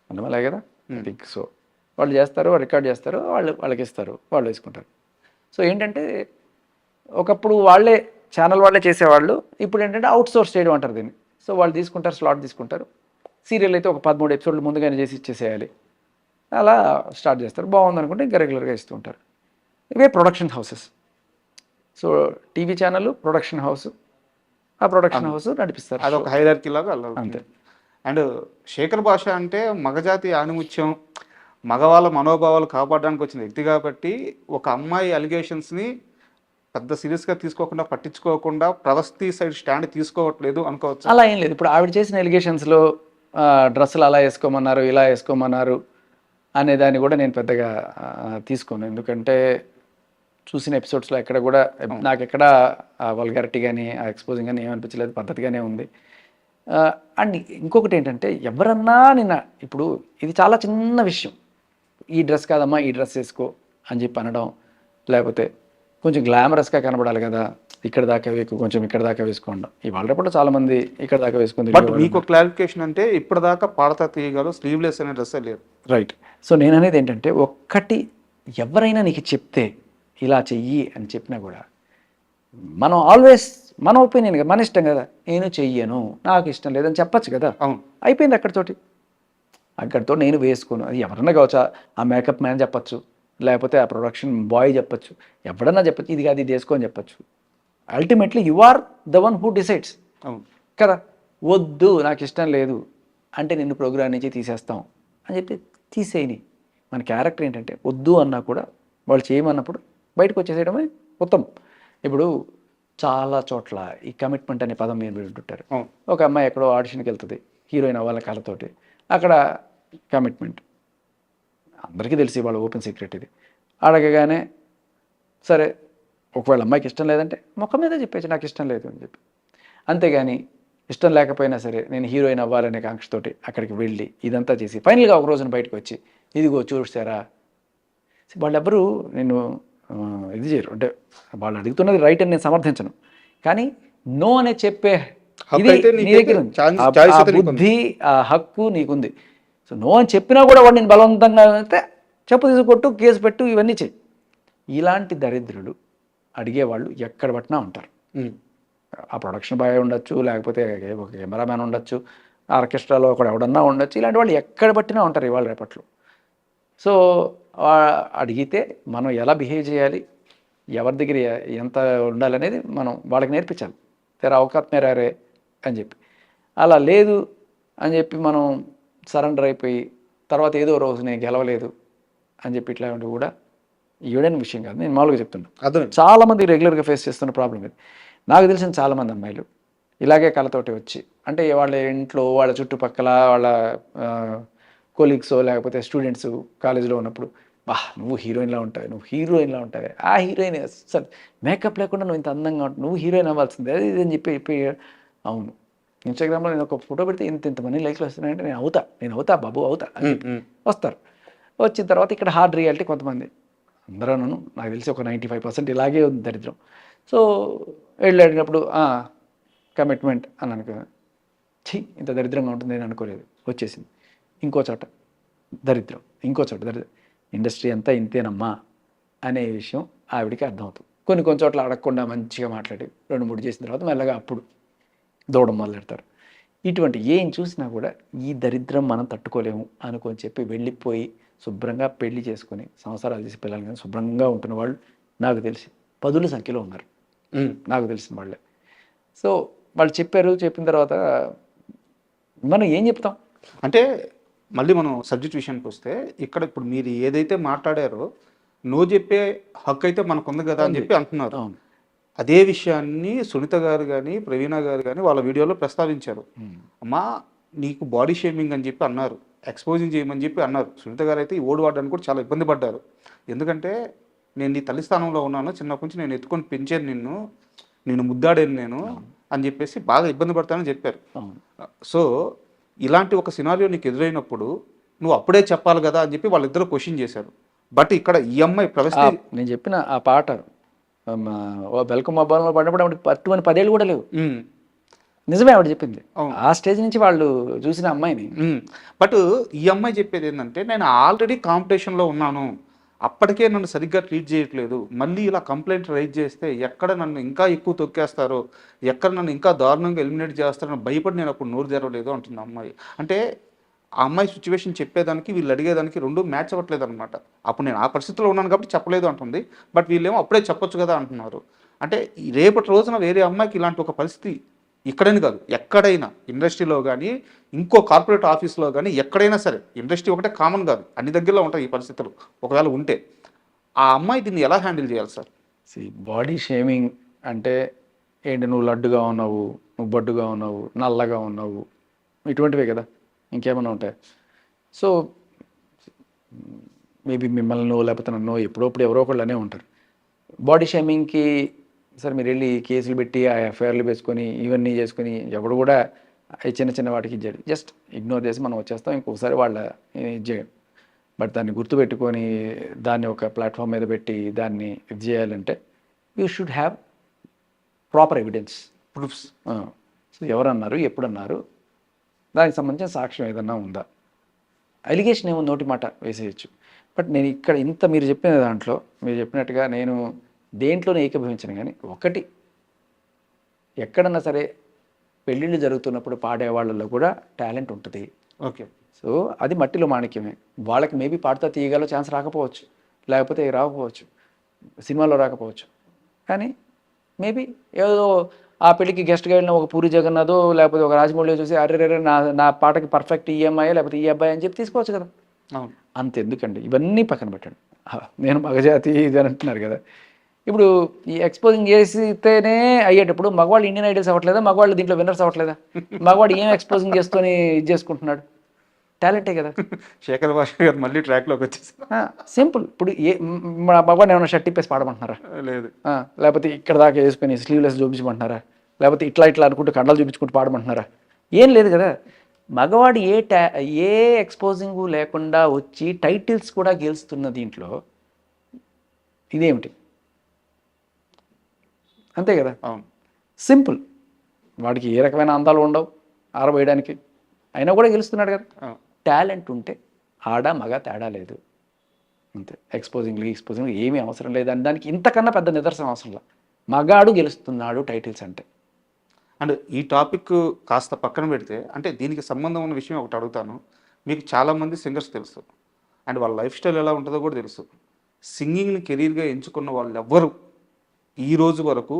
మళ్ళీ కదా థింక్. సో వాళ్ళు చేస్తారు, రికార్డ్ చేస్తారు, వాళ్ళకి ఇస్తారు, వాళ్ళు వేసుకుంటారు. సో ఏంటంటే ఒకప్పుడు వాళ్ళే ఛానల్ వాళ్ళే చేసేవాళ్ళు, ఇప్పుడు ఏంటంటే అవుట్ సోర్స్ చేయడం అంటారు దీన్ని. సో వాళ్ళు తీసుకుంటారు, స్లాట్ తీసుకుంటారు. సీరియల్ అయితే ఒక 13 ఎపిసోడ్లు ముందుగానే చేసి ఇచ్చేసేయాలి, అలా స్టార్ట్ చేస్తారు. బాగుంది అనుకుంటే ఇంకా రెగ్యులర్గా ఇస్తూ ఉంటారు. ఇవే production houses. So TV channel production house, ఆ ప్రొడక్షన్ హౌస్ నడిపిస్తారు. అదొక హైరార్కీ లాగా అంతే. అండ్ శేఖర్ భాష అంటే మగజాతి ఆణిముత్యం, మగవాళ్ళ మనోభావాలు కాపాడడానికి వచ్చిన వ్యక్తి కాబట్టి ఒక అమ్మాయి అలిగేషన్స్ని పెద్ద సీరియస్గా తీసుకోకుండా, పట్టించుకోకుండా ప్రవస్తి సైడ్ స్టాండ్ తీసుకోవట్లేదు అనుకోవచ్చు. అలా ఏం లేదు. ఇప్పుడు ఆవిడ చేసిన ఎలిగేషన్స్లో డ్రెస్సులు అలా వేసుకోమన్నారు, ఇలా వేసుకోమన్నారు అనే దాన్ని కూడా నేను పెద్దగా తీసుకోను. ఎందుకంటే చూసిన ఎపిసోడ్స్లో ఎక్కడ కూడా నాకు ఎక్కడ వల్గారిటీ కానీ ఎక్స్పోజింగ్ కానీ ఏమనిపించలేదు, పద్ధతిగానే ఉంది. అండ్ ఇంకొకటి ఏంటంటే ఎవరన్నా నిన్న ఇప్పుడు ఇది చాలా చిన్న విషయం, ఈ డ్రెస్ కాదమ్మా ఈ డ్రెస్ వేసుకో అని చెప్పి అనడం, లేకపోతే కొంచెం గ్లామరస్గా కనబడాలి కదా ఇక్కడ దాకా కొంచెం ఇక్కడ దాకా వేసుకోండి. ఇవాళ రేపట్లో చాలామంది ఇక్కడ దాకా వేసుకుంది. బట్ మీకు క్లారిఫికేషన్ అంటే ఇప్పటిదాకా పాడతా తీయగలరు స్లీవ్లెస్ అనే డ్రెస్ లేదు, రైట్? సో నేను అనేది ఏంటంటే ఒక్కటి, ఎవరైనా నీకు చెప్తే ఇలా చెయ్యి అని చెప్పినా కూడా మనం ఆల్వేస్ మన ఒపీనియన్ కదా, మన ఇష్టం కదా, నేను చెయ్యను నాకు ఇష్టం లేదని చెప్పచ్చు కదా. అవును, అయిపోయింది అక్కడితో నేను వేసుకోను. అది ఎవరన్నా కావచ్చు, ఆ మేకప్ మ్యాన్ చెప్పచ్చు, లేకపోతే ఆ ప్రొడక్షన్ బాయ్ చెప్పచ్చు, ఎవడన్నా చెప్పచ్చు, ఇది కాదు ఇది వేసుకో అని చెప్పచ్చు. Ultimately you are the one who decides కదా. వద్దు నాకు ఇష్టం లేదు అంటే నిన్ను ప్రోగ్రామ్ నుంచి తీసేస్తాం అని చెప్పి తీసేయని. మన క్యారెక్టర్ ఏంటంటే వద్దు అన్నా కూడా వాళ్ళు చేయమన్నప్పుడు బయటకు వచ్చేసేయడమే ఉత్తమం. ఇప్పుడు చాలా చోట్ల ఈ కమిట్మెంట్ అనే పదం మీరు వింటుంటారు. ఒక అమ్మాయి ఎక్కడో ఆడిషన్కి వెళ్తుంది హీరోయిన్ అవ్వాల కళతోటి, అక్కడ కమిట్మెంట్ అందరికీ తెలిసి వాళ్ళ ఓపెన్ సీక్రెట్ ఇది. అడగగానే సరే, ఒకవేళ అమ్మాయికి ఇష్టం లేదంటే ముఖం మీద చెప్పేసి నాకు ఇష్టం లేదు అని చెప్పి, అంతేగాని ఇష్టం లేకపోయినా సరే నేను హీరోయిన్ అవ్వాలనే కాంక్షతోటి అక్కడికి వెళ్ళి ఇదంతా చేసి ఫైనల్గా ఒక రోజున బయటకు వచ్చి ఇదిగో చూసారా, వాళ్ళెవ్వరూ నేను ఇది చేయరు. అంటే వాళ్ళు అడుగుతున్నది రైట్ అని నేను సమర్థించను, కానీ నో అనే చెప్పే ఇది నీ దగ్గర ఉంది, ఆ బుద్ధి ఆ హక్కు నీకుంది. సో నో అని చెప్పినా కూడా వాడు నేను బలవంతంగా అయితే చెప్పు తీసుకొట్టు, కేసు పెట్టు, ఇవన్నీ చెయ్యి. ఇలాంటి దరిద్రులు అడిగేవాళ్ళు ఎక్కడ పట్టినా ఉంటారు. ఆ ప్రొడక్షన్ బాయ్ ఉండొచ్చు, లేకపోతే ఒక కెమెరామ్యాన్ ఉండొచ్చు, ఆర్కెస్ట్రాలో ఒకడు ఎవడన్నా ఉండొచ్చు, ఇలాంటి వాళ్ళు ఎక్కడ పట్టినా ఉంటారు ఇవాళ రేపట్లో. సో అడిగితే మనం ఎలా బిహేవ్ చేయాలి, ఎవరి దగ్గర ఎంత ఉండాలనేది మనం వాళ్ళకి నేర్పించాలి. తెర అవకాశం మేరారే అని చెప్పి, అలా లేదు అని చెప్పి మనం సరెండర్ అయిపోయి తర్వాత ఏదో రోజు నేను గెలవలేదు అని చెప్పి ఇట్లాంటివి కూడా ఈడైన విషయం కాదు, నేను మామూలుగా చెప్తున్నాను. చాలామంది రెగ్యులర్గా ఫేస్ చేస్తున్న ప్రాబ్లం ఇది. నాకు తెలిసిన చాలామంది అమ్మాయిలు ఇలాగే కళతోటి వచ్చి, అంటే వాళ్ళ ఇంట్లో వాళ్ళ చుట్టుపక్కల వాళ్ళ కొలీగ్స్ లేకపోతే స్టూడెంట్స్ కాలేజీలో ఉన్నప్పుడు, బా నువ్వు హీరోయిన్లా ఉంటావు, ఆ హీరోయిన్ అసలు మేకప్ లేకుండా నువ్వు ఇంత అందంగా ఉంటావు, నువ్వు హీరోయిన్ అవ్వాల్సిందే అది ఇది అని చెప్పి అవును, ఇన్స్టాగ్రామ్లో నేను ఒక ఫోటో పెడితే ఇంతమంది లైక్లు వస్తున్నాయంటే నేను అవుతా బాబు అవుతా అని వస్తారు. వచ్చిన తర్వాత ఇక్కడ హార్డ్ రియాలిటీ కొంతమంది, అందరూ నాకు తెలిసి ఒక 95% ఇలాగే ఉంది దరిద్రం. సో వెళ్ళేటప్పుడు కమిట్మెంట్ అని అనుకో, ఇంత దరిద్రంగా ఉంటుంది నేను అనుకోలేదు, వచ్చేసింది. ఇంకో చోట దరిద్రం, ఇండస్ట్రీ అంతా ఇంతేనమ్మా అనే విషయం ఆవిడికి అర్థమవుతుంది. కొన్ని చోట్ల అడగకుండా మంచిగా మాట్లాడి 2-3 చేసిన తర్వాత మెల్లగా అప్పుడు దూడడం మొదలెడతారు. ఇటువంటి ఏం చూసినా కూడా ఈ దరిద్రం మనం తట్టుకోలేము అనుకొని చెప్పి వెళ్ళిపోయి శుభ్రంగా పెళ్లి చేసుకుని సంవత్సరాలు చేసి పిల్లలు కానీ శుభ్రంగా ఉంటున్న వాళ్ళు నాకు తెలిసి 10ల సంఖ్యలో ఉన్నారు, నాకు తెలిసిన వాళ్ళే. సో వాళ్ళు చెప్పిన తర్వాత మనం ఏం చెప్తాం? అంటే మళ్ళీ మనం సబ్జెక్ట్ విషయానికి వస్తే ఇక్కడ ఇప్పుడు మీరు ఏదైతే మాట్లాడారో నో చెప్పే హక్కు అయితే మనకు ఉంది కదా అని చెప్పి అంటున్నారు. అవును. అదే విషయాన్ని సునీత గారు కానీ ప్రవీణ గారు కానీ వాళ్ళ వీడియోలో ప్రస్తావించారు. అమ్మా నీకు బాడీ షేమింగ్ అని చెప్పి అన్నారు, ఎక్స్పోజింగ్ చేయమని చెప్పి అన్నారు. సునీత గారు అయితే ఈ ఓడి వాడడానికి కూడా చాలా ఇబ్బంది పడ్డారు. ఎందుకంటే నేను నీ తల్లి స్థానంలో ఉన్నాను, చిన్నప్పటి నుంచి నేను ఎత్తుకొని పెంచాను నేను ముద్దాడాను నేను అని చెప్పేసి బాగా ఇబ్బంది పడతానని చెప్పారు. సో ఇలాంటి ఒక సినారియో నీకు ఎదురైనప్పుడు నువ్వు అప్పుడే చెప్పాలి కదా అని చెప్పి వాళ్ళిద్దరూ క్వశ్చన్ చేశారు. బట్ ఇక్కడ ఈ అమ్మాయి ప్రవేశ నేను చెప్పిన ఆ పాట వెల్కమ్ మొబైల్లో పడినప్పుడు ఆవిడ పట్టుమని 10 ఏళ్ళు కూడా లేవు. నిజమే ఆవిడ చెప్పింది. ఆ స్టేజ్ నుంచి వాళ్ళు చూసిన అమ్మాయిని. బట్ ఈ అమ్మాయి చెప్పేది ఏంటంటే నేను ఆల్రెడీ కాంపిటీషన్లో ఉన్నాను, అప్పటికే నన్ను సరిగ్గా ట్రీట్ చేయట్లేదు, మళ్ళీ ఇలా కంప్లైంట్ రైజ్ చేస్తే ఎక్కడ నన్ను ఇంకా ఎక్కువ తొక్కేస్తారో, ఎక్కడ నన్ను ఇంకా దారుణంగా ఎలిమినేట్ చేస్తారో భయపడి నేను అప్పుడు నోరు తెరవలేదు అంటుంది అమ్మాయి. అంటే ఆ అమ్మాయి సిచ్యువేషన్ చెప్పేదానికి వీళ్ళు అడిగేదానికి రెండు మ్యాచ్ అవ్వట్లేదు అనమాట. అప్పుడు నేను ఆ పరిస్థితిలో ఉన్నాను కాబట్టి చెప్పలేదు అంటుంది, బట్ వీళ్ళేమో అప్పుడే చెప్పొచ్చు కదా అంటున్నారు. అంటే రేపటి రోజున వేరే అమ్మాయికి ఇలాంటి ఒక పరిస్థితి ఇక్కడని కాదు ఎక్కడైనా ఇండస్ట్రీలో కానీ ఇంకో కార్పొరేట్ ఆఫీస్లో కానీ ఎక్కడైనా సరే, ఇండస్ట్రీ ఒకటే కామన్ కాదు, అన్ని దగ్గరలో ఉంటాయి ఈ పరిస్థితులు. ఒకవేళ ఉంటే ఆ అమ్మాయి దీన్ని ఎలా హ్యాండిల్ చేయాలి సార్? బాడీ షేమింగ్ అంటే ఏంటి, నువ్వు లడ్డుగా ఉన్నావు, నువ్వు బొడ్డుగా ఉన్నావు, నల్లగా ఉన్నావు, ఇటువంటివే కదా, ఇంకేమైనా ఉంటాయి. సో మేబీ మిమ్మల్ని లేకపోతే నన్ను ఎప్పుడప్పుడు ఎవరో ఒకళ్ళు అనే ఉంటారు. బాడీ షేమింగ్కి సరే మీరు వెళ్ళి కేసులు పెట్టి ఆ ఎఫ్ఐఆర్లు వేసుకొని ఇవన్నీ చేసుకొని ఎవడు కూడా చిన్న చిన్న వాటికి ఇచ్చాడు, జస్ట్ ఇగ్నోర్ చేసి మనం వచ్చేస్తాం, ఇంకొకసారి వాళ్ళ ఇది చేయడం. బట్ దాన్ని గుర్తుపెట్టుకొని దాన్ని ఒక ప్లాట్ఫామ్ మీద పెట్టి దాన్ని ఇది చేయాలంటే you should have proper evidence, proofs. So ఎవరన్నారు, ఎప్పుడన్నారు, దానికి సంబంధించిన సాక్ష్యం ఏదన్నా ఉందా. అలిగేషన్ ఏమో నోటి మాట వేసేయచ్చు. బట్ నేను ఇక్కడ ఇంత మీరు చెప్పిన దాంట్లో మీరు చెప్పినట్టుగా నేను దేంట్లోనే ఏకీభవించను. కానీ ఒకటి, ఎక్కడన్నా సరే పెళ్ళిళ్ళు జరుగుతున్నప్పుడు పాడేవాళ్ళలో కూడా టాలెంట్ ఉంటుంది. ఓకే. సో అది మట్టిలో మాణిక్యమే. వాళ్ళకి మేబీ పాడుతా తీయగల ఛాన్స్ రాకపోవచ్చు, లేకపోతే రాకపోవచ్చు, సినిమాలో రాకపోవచ్చు. కానీ మేబీ ఏదో ఆ పెళ్ళికి గెస్ట్గా వెళ్ళిన ఒక పూరి జగన్నాథో లేకపోతే ఒక రాజమౌళి చూసి అరే నా పాటకి పర్ఫెక్ట్ ఈఎంఐ లేకపోతే ఈ అబ్బాయి అని చెప్పి తీసుకోవచ్చు కదా. అంతెందుకండి, ఇవన్నీ పక్కన పెట్టండి. నేను మగజాతి ఇది అని అంటున్నారు కదా. ఇప్పుడు ఈ ఎక్స్పోజింగ్ చేస్తేనే అయ్యేటప్పుడు మగవాళ్ళు ఇండియన్ ఐడల్స్ అవ్వట్లేదా, మగవాళ్ళు దీంట్లో విన్నర్స్ అవ్వట్లేదా? మగవాడు ఏం ఎక్స్పోజింగ్ చేసుకొని ఇది చేసుకుంటున్నాడు, టాలెంటే కదా. శేఖర్ భాష గారు మళ్ళీ ట్రాక్లోకి వచ్చేసారు. సింపుల్. ఇప్పుడు మగవాడిని ఏమైనా షర్ట్ ఇప్పేసి పాడమంటున్నారా? లేదు. లేకపోతే ఇక్కడ దాకా వేసుకొని స్లీవ్లెస్ చూపించమంటున్నారా? లేకపోతే ఇట్లా అనుకుంటూ కండలు చూపించుకుంటూ పాడమంటున్నారా? ఏం లేదు కదా. మగవాడు ఏ ఎక్స్పోజింగ్ లేకుండా వచ్చి టైటిల్స్ కూడా గెలుస్తున్న దీంట్లో ఇదేమిటి? అంతే కదా. సింపుల్. వాడికి ఏ రకమైన అందాలు ఉండవు ఆరబోయడానికి, అయినా కూడా గెలుస్తున్నాడు కదా. టాలెంట్ ఉంటే ఆడ మగ తేడా లేదు, అంతే. ఎక్స్పోజింగ్ ఏమీ అవసరం లేదు అని దానికి ఇంతకన్నా పెద్ద నిదర్శనం అవసరం లేదు. మగాడు గెలుస్తున్నాడు టైటిల్స్ అంటే. అండ్ ఈ టాపిక్ కాస్త పక్కన పెడితే, అంటే దీనికి సంబంధం ఉన్న విషయం ఒకటి అడుగుతాను. మీకు చాలామంది సింగర్స్ తెలుసు, అండ్ వాళ్ళ లైఫ్ స్టైల్ ఎలా ఉంటుందో కూడా తెలుసు. సింగింగ్ని కెరీర్గా ఎంచుకున్న వాళ్ళు ఎవ్వరు ఈ రోజు వరకు,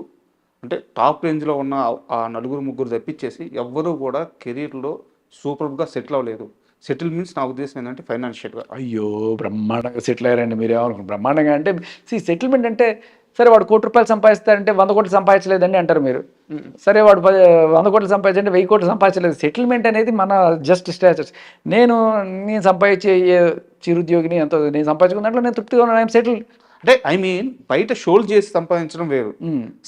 అంటే టాప్ రేంజ్లో ఉన్న ఆ నలుగురు ముగ్గురు తప్పించేసి ఎవ్వరూ కూడా కెరీర్లో సూపర్గా సెటిల్ అవ్వలేదు. సెటిల్ మీన్స్ నా ఉద్దేశం ఏంటంటే ఫైనాన్షియల్గా. అయ్యో బ్రహ్మాండంగా సెటిల్ అయ్యారండి మీరు. ఏమనుకున్నారు బ్రహ్మాండంగా అంటే? సెటిల్మెంట్ అంటే సరే వాడు 1 కోటి రూపాయలు సంపాదిస్తారంటే 100 కోట్లు సంపాదించలేదండి అంటారు మీరు. సరే వాడు 100 కోట్లు సంపాదించంటే 1000 కోట్లు సంపాదించలేదు. సెటిల్మెంట్ అనేది మన జస్ట్ స్టాటస్. నేను సంపాదించే చిరుద్యోగిని ఎంతో నేను సంపాదించుకున్న దాంట్లో నేను తృప్తిగా ఉన్నాను, సెటిల్. అంటే ఐ మీన్ బయట షోలు చేసి సంపాదించడం వేరు,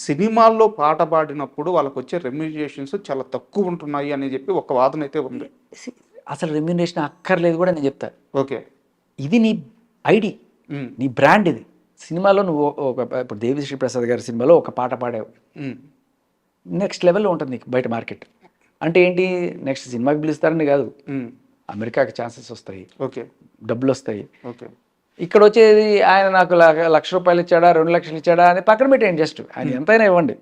సినిమాల్లో పాట పాడినప్పుడు వాళ్ళకి వచ్చే రెమ్యూనరేషన్స్ చాలా తక్కువ ఉంటున్నాయి అని చెప్పి ఒక వాదన అయితే ఉంది. అసలు రెమ్యూనరేషన్ అక్కర్లేదు కూడా నేను చెప్తా. ఓకే. ఇది నీ ఐడి, నీ బ్రాండ్. ఇది సినిమాలో నువ్వు ఇప్పుడు దేవిశ్రీ ప్రసాద్ గారి సినిమాలో ఒక పాట పాడావు, నెక్స్ట్ లెవెల్లో ఉంటుంది నీకు బయట మార్కెట్. అంటే ఏంటి, నెక్స్ట్ సినిమాకి పిలుస్తారని కాదు, అమెరికాకి ఛాన్సెస్ వస్తాయి, ఓకే, డబ్బులు వస్తాయి. ఓకే. ఇక్కడ వచ్చేది ఆయన నాకు 1,00,000 రూపాయలు ఇచ్చాడా 2 లక్షలు ఇచ్చాడా అని పక్కన పెట్టేయండి, జస్ట్ ఆయన ఎంతైనా ఇవ్వండి.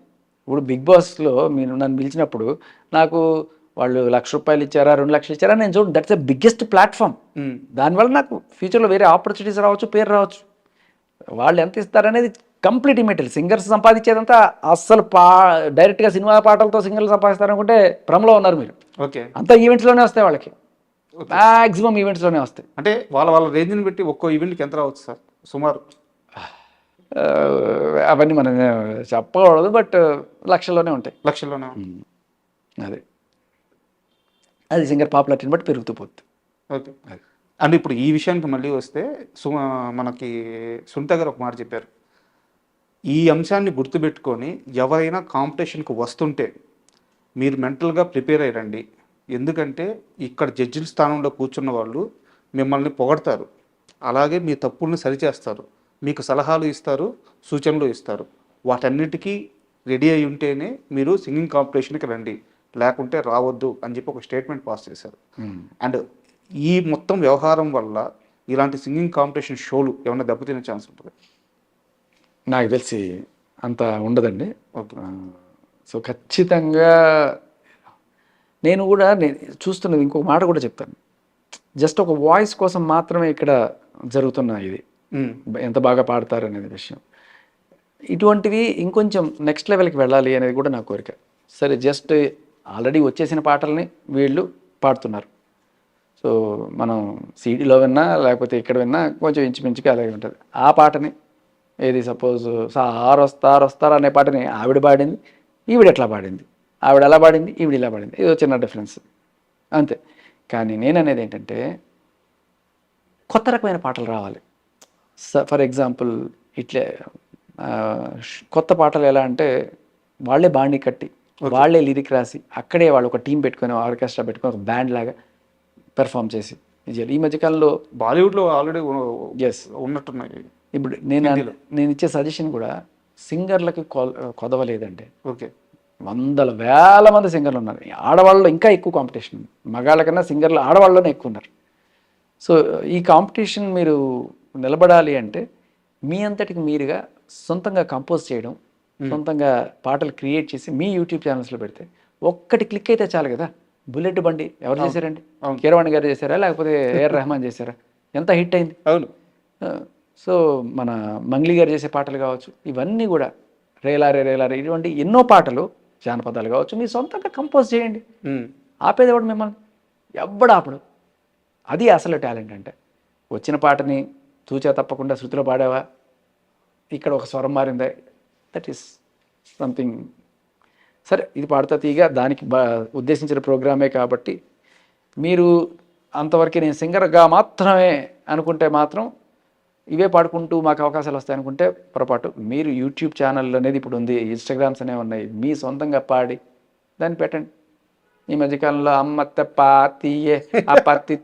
ఇప్పుడు బిగ్ బాస్లో మీరు నన్ను పిలిచినప్పుడు నాకు వాళ్ళు 1,00,000 రూపాయలు ఇచ్చారా 2 లక్షలు ఇచ్చారా నేను చూడండి, దట్స్ ద బిగ్గెస్ట్ ప్లాట్ఫామ్. దానివల్ల నాకు ఫ్యూచర్లో వేరే ఆపర్చునిటీస్ రావచ్చు, పేరు రావచ్చు. వాళ్ళు ఎంత ఇస్తారనేది కంప్లీట్ ఇమేటల్. సింగర్స్ సంపాదించేదంతా అస్సలు డైరెక్ట్గా సినిమా పాటలతో సింగర్లు సంపాదిస్తారనుకుంటే భ్రమలో ఉన్నారు మీరు. ఓకే. అంతా ఈవెంట్స్లోనే వస్తాయి వాళ్ళకి. మ్యాక్సిమం ఈవెంట్స్లోనే వస్తాయి. అంటే వాళ్ళ రేంజ్ని బట్టి ఒక్కో ఈవెంట్కి ఎంత రావచ్చు సార్ సుమారు? అవన్నీ మనం చెప్పకూడదు, బట్ లక్షల్లోనే ఉంటాయి. లక్షల్లోనే. అదే అది సింగర్ పాపులారిటీని బట్టి పెరుగుతూ పోతుంది. ఓకే. అంటే ఇప్పుడు ఈ విషయానికి మళ్ళీ వస్తే మనకి సునీత గారు ఒక మాట చెప్పారు, ఈ అంశాన్ని గుర్తుపెట్టుకొని ఎవరైనా కాంపిటీషన్కి వస్తుంటే మీరు మెంటల్గా ప్రిపేర్ అయ్యండి. ఎందుకంటే ఇక్కడ జడ్జిల స్థానంలో కూర్చున్న వాళ్ళు మిమ్మల్ని పొగడతారు, అలాగే మీ తప్పుల్ని సరిచేస్తారు, మీకు సలహాలు ఇస్తారు, సూచనలు ఇస్తారు. వాటన్నిటికీ రెడీ అయి ఉంటేనే మీరు సింగింగ్ కాంపిటీషన్కి రండి, లేకుంటే రావద్దు అని చెప్పి ఒక స్టేట్మెంట్ పాస్ చేశారు. అండ్ ఈ మొత్తం వ్యవహారం వల్ల ఇలాంటి సింగింగ్ కాంపిటీషన్ షోలు ఏమైనా దెబ్బతినే ఛాన్స్ ఉంటుంది? నాకు తెలిసి అంత ఉండదండి. ఓకే. సో ఖచ్చితంగా నేను చూస్తున్నది ఇంకొక మాట కూడా చెప్తాను. జస్ట్ ఒక వాయిస్ కోసం మాత్రమే ఇక్కడ జరుగుతున్న ఇది ఎంత బాగా పాడతారు అనేది విషయం. ఇటువంటివి ఇంకొంచెం నెక్స్ట్ లెవెల్కి వెళ్ళాలి అనేది కూడా నా కోరిక. సరే, జస్ట్ ఆల్రెడీ వచ్చేసిన పాటల్ని వీళ్ళు పాడుతున్నారు. సో మనం సీడీలో విన్నా లేకపోతే ఇక్కడ విన్నా కొంచెం ఇంచుమించుగా అలాగే ఉంటుంది. ఆ పాటని ఏది సపోజ్ సార్ వస్తారు అనే పాటని ఆవిడ పాడింది, ఈవిడ ఎట్లా పాడింది, ఆవిడ ఎలా పాడింది, ఈవిడ ఇలా పాడింది, ఇది చిన్న డిఫరెన్స్ అంతే. కానీ నేను అనేది ఏంటంటే కొత్త రకమైన పాటలు రావాలి. ఫర్ ఎగ్జాంపుల్ ఇట్లే కొత్త పాటలు ఎలా అంటే వాళ్ళే బాండి కట్టి వాళ్ళే లిరిక్ రాసి అక్కడే వాళ్ళు ఒక టీం పెట్టుకొని ఆర్కెస్ట్రా పెట్టుకొని ఒక బ్యాండ్ లాగా పెర్ఫామ్ చేసి ఈ మధ్యకాలంలో బాలీవుడ్లో ఆల్రెడీ ఉన్నట్టున్నాయి. ఇప్పుడు నేను ఇచ్చే సజెషన్ కూడా సింగర్లకి కొదవలేదండి. ఓకే. వందల వేల మంది సింగర్లు ఉన్నారు. ఆడవాళ్ళలో ఇంకా ఎక్కువ కాంపిటీషన్ ఉంది. మగాళ్ళ కన్నా సింగర్లు ఆడవాళ్ళలోనే ఎక్కువ ఉన్నారు. సో ఈ కాంపిటీషన్ మీరు నిలబడాలి అంటే మీ అంతటికి మీరుగా సొంతంగా కంపోజ్ చేయడం, సొంతంగా పాటలు క్రియేట్ చేసి మీ యూట్యూబ్ ఛానల్స్లో పెడితే ఒక్కటి క్లిక్ అయితే చాలు కదా. బుల్లెట్ బండి ఎవరు చేశారండి? కీరవాణి గారు చేశారా లేకపోతే ఏఆర్ రెహమాన్ చేశారా? ఎంత హిట్ అయింది. అవును. సో మన మంగ్లీ గారు చేసే పాటలు కావచ్చు, ఇవన్నీ కూడా రేలారే ఇటువంటి ఎన్నో పాటలు, జానపదాలు కావచ్చు, మీరు సొంతంగా కంపోజ్ చేయండి. ఆపేదేవాడు మిమ్మల్ని ఎవ్వడు ఆపడు. అది అసలు టాలెంట్ అంటే. వచ్చిన పాటని తూచా తప్పకుండా శృతిలో పాడావా, ఇక్కడ ఒక స్వరం మారిందా, దట్ ఈస్ సంథింగ్. సరే, ఇది పాడుతా తీగ దానికి ఉద్దేశించిన ప్రోగ్రామే కాబట్టి మీరు అంతవరకు నేను సింగర్గా మాత్రమే అనుకుంటే మాత్రం ఇవే పాడుకుంటూ మాకు అవకాశాలు వస్తాయనుకుంటే పొరపాటు. మీరు యూట్యూబ్ ఛానల్ అనేది ఇప్పుడు ఉంది, ఇన్స్టాగ్రామ్స్ అనేవి ఉన్నాయి, మీ సొంతంగా పాడి దాన్ని పెట్టండి. ఈ మధ్యకాలంలో అమ్మత్త పాతియే ఆ పత్తి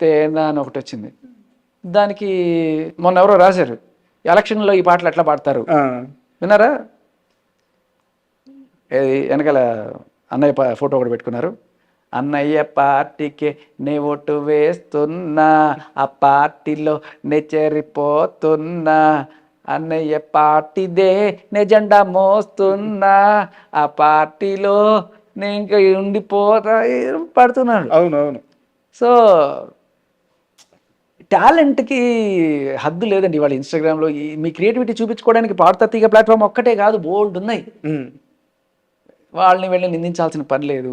తేనా అని ఒకటి వచ్చింది. దానికి మొన్న ఎవరో రాశారు, ఎలక్షన్లో ఈ పాటలు ఎట్లా పాడతారు విన్నారా? వెనకాల అన్నయ్య ఫోటో ఒకటి పెట్టుకున్నారు. అన్నయ్య పార్టీకి నే ఓటు వేస్తున్నా, ఆ పార్టీలో నే చేరిపోతున్నా, అన్నయ్య పార్టీదే నే జెండా మోస్తున్నా, ఆ పార్టీలో నేను ఇంకా ఉండిపోతా పడుతున్నాడు. అవునవును. సో టాలెంట్కి హద్దు లేదండి. ఇవాళ ఇన్స్టాగ్రామ్లో మీ క్రియేటివిటీ చూపించుకోవడానికి పాడుతా తీగ ప్లాట్ఫామ్ ఒక్కటే కాదు, బోల్డ్ ఉన్నాయి. వాళ్ళని వెళ్ళి నిందించాల్సిన పని లేదు.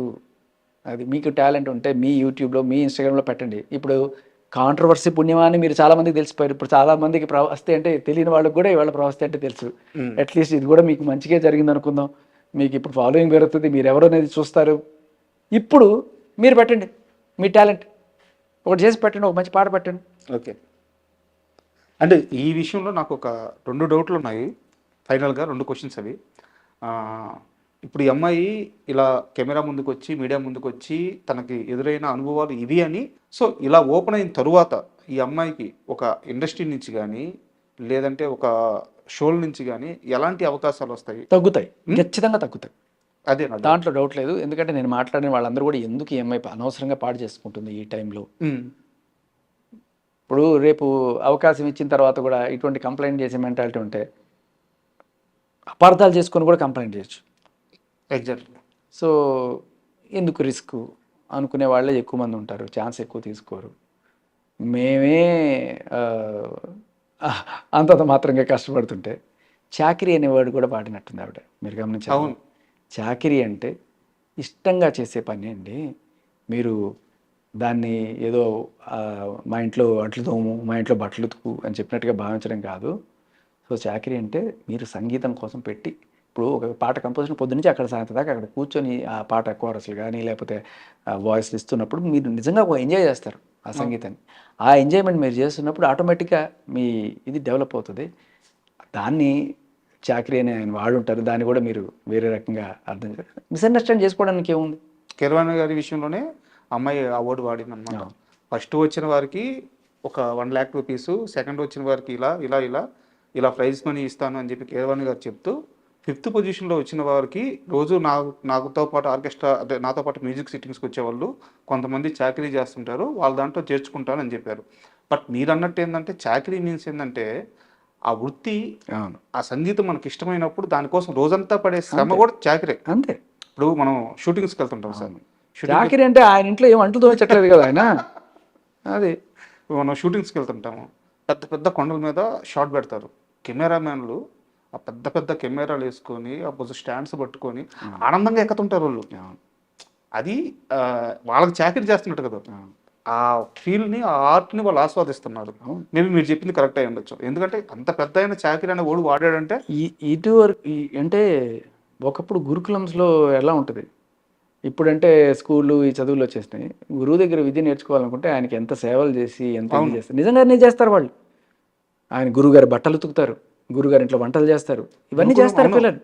అది మీకు టాలెంట్ ఉంటే మీ యూట్యూబ్లో మీ ఇన్స్టాగ్రామ్లో పెట్టండి. ఇప్పుడు కాంట్రవర్సీ పుణ్యమా అని మీరు చాలామందికి తెలిసిపోయారు. ఇప్పుడు చాలామందికి ప్రవస్తి అంటే తెలియని వాళ్ళకి కూడా ఇవాళ ప్రవస్తి అంటే తెలుసు. అట్లీస్ట్ ఇది కూడా మీకు మంచిగా జరిగింది అనుకుందాం. మీకు ఇప్పుడు ఫాలోయింగ్ పెరుగుతుంది, మీరు ఎవరు అనేది చూస్తారు. ఇప్పుడు మీరు పెట్టండి మీ టాలెంట్, ఒకటి చేసి పెట్టండి, ఒక మంచి పాట పెట్టండి. ఓకే. అంటే ఈ విషయంలో నాకు ఒక 2 డౌట్లు ఉన్నాయి. ఫైనల్గా 2 క్వశ్చన్స్ అవి. ఇప్పుడు ఈ అమ్మాయి ఇలా కెమెరా ముందుకు వచ్చి మీడియా ముందుకు వచ్చి తనకి ఎదురైన అనుభవాలు ఇవి అని, సో ఇలా ఓపెన్ అయిన తరువాత ఈ అమ్మాయికి ఒక ఇండస్ట్రీ నుంచి కానీ లేదంటే ఒక షోల నుంచి కానీ ఎలాంటి అవకాశాలు వస్తాయి? తగ్గుతాయి, ఖచ్చితంగా తగ్గుతాయి. అదే దాంట్లో డౌట్ లేదు. ఎందుకంటే నేను మాట్లాడిన వాళ్ళందరూ కూడా ఎందుకు ఈ అమ్మాయి అనవసరంగా పాడు చేసుకుంటుంది ఈ టైంలో. ఇప్పుడు రేపు అవకాశం ఇచ్చిన తర్వాత కూడా ఇటువంటి కంప్లైంట్ చేసే మెంటాలిటీ ఉంటే అపార్థాలు చేసుకొని కూడా కంప్లైంట్ చేయొచ్చు. ఎగ్జాక్ట్లీ. సో ఎందుకు రిస్క్ అనుకునే వాళ్ళే ఎక్కువ మంది ఉంటారు, ఛాన్స్ ఎక్కువ తీసుకోరు. మేమే అంతంత మాత్రంగా కష్టపడుతుంటే చాకిరీ అనే వర్డ్ కూడా పాడినట్టుంది ఆవిడ, మీరు గమనించారు. అవును. చాకిరీ అంటే ఇష్టంగా చేసే పని అండి. మీరు దాన్ని ఏదో ఆ, మా ఇంట్లో అంట్లు తోము, మా ఇంట్లో బట్టలు ఉతుకు అని చెప్పినట్టుగా భావించడం కాదు. సో చాకరీ అంటే మీరు సంగీతం కోసం పెట్టి, ఇప్పుడు ఒక పాట కంపోజిషన్ పొద్దునుంచి అక్కడ సాయంత్రం దాకా అక్కడ కూర్చొని ఆ పాట కోరస్లు కానీ లేకపోతే వాయిస్లు ఇస్తున్నప్పుడు మీరు నిజంగా ఎంజాయ్ చేస్తారు ఆ సంగీతాన్ని. ఆ ఎంజాయ్మెంట్ మీరు చేస్తున్నప్పుడు ఆటోమేటిక్గా మీ ఇది డెవలప్ అవుతుంది. దాన్ని చాకరీ అని ఆయన వాడుంటారు, దాన్ని కూడా మీరు వేరే రకంగా అర్థం మిస్అండర్స్టాండ్ చేసుకోవడానికి ఏముంది. కీరవాణి గారి విషయంలోనే అమ్మాయి అవార్డు వాడింది అనమాట. ఫస్ట్ వచ్చిన వారికి ఒక 1,00,000 రూపీస్, సెకండ్ వచ్చిన వారికి ఇలా ఇలా ఇలా ఇలా ప్రైజ్ మనీ ఇస్తాను అని చెప్పి కీరవాణి గారు చెప్తూ 5th పొజిషన్లో వచ్చిన వారికి రోజు నాతో పాటు ఆర్కెస్ట్రా అంటే నాతో పాటు మ్యూజిక్ సిట్టింగ్స్కి వచ్చేవాళ్ళు కొంతమంది చాకరీ చేస్తుంటారు, వాళ్ళ దాంట్లో చేర్చుకుంటాను అని చెప్పారు. బట్ మీరు అన్నట్టు ఏంటంటే చాకరీ మీన్స్ ఏంటంటే ఆ వృత్తి, ఆ సంగీతం మనకి ఇష్టమైనప్పుడు దానికోసం రోజంతా పడే శ్రమ కూడా చాకరీ అంతే. ఇప్పుడు మనం షూటింగ్స్కి వెళ్తుంటాం సార్, చాకరీ అంటే ఆయన ఇంట్లో ఏం అంటూ తోచట్లేదు కదా ఆయన. అది మనం షూటింగ్స్కి వెళ్తుంటాము, పెద్ద పెద్ద కొండల మీద షాట్ పెడతారు, కెమెరామ్యాన్లు ఆ పెద్ద పెద్ద కెమెరాలు వేసుకొని ఆ స్టాండ్స్ పట్టుకొని ఆనందంగా ఎక్కుతుంటారు వాళ్ళు. అది వాళ్ళకి చాకరీ చేస్తున్నట్టు కదా, ఆ ఫీల్ని ఆ ఆర్ట్ని వాళ్ళు ఆస్వాదిస్తున్నారు. మేబీ మీరు చెప్పింది కరెక్ట్ అయి ఉండొచ్చు, ఎందుకంటే అంత పెద్ద అయిన చాకరీ అనే ఓడు వాడాడంటే. ఇటువరకు అంటే ఒకప్పుడు గురుకులంస్లో ఎలా ఉంటుంది, ఇప్పుడంటే స్కూళ్ళు ఈ చదువులు వచ్చేసినాయి. గురువు దగ్గర విద్య నేర్చుకోవాలనుకుంటే ఆయనకి ఎంత సేవలు చేసి ఎంత ఇది చేస్తారు, నిజంగానే చేస్తారు వాళ్ళు. ఆయన గురువుగారి బట్టలు ఉతుకుతారు, గురుగారి ఇంట్లో వంటలు చేస్తారు, ఇవన్నీ చేస్తారు పిల్లలు.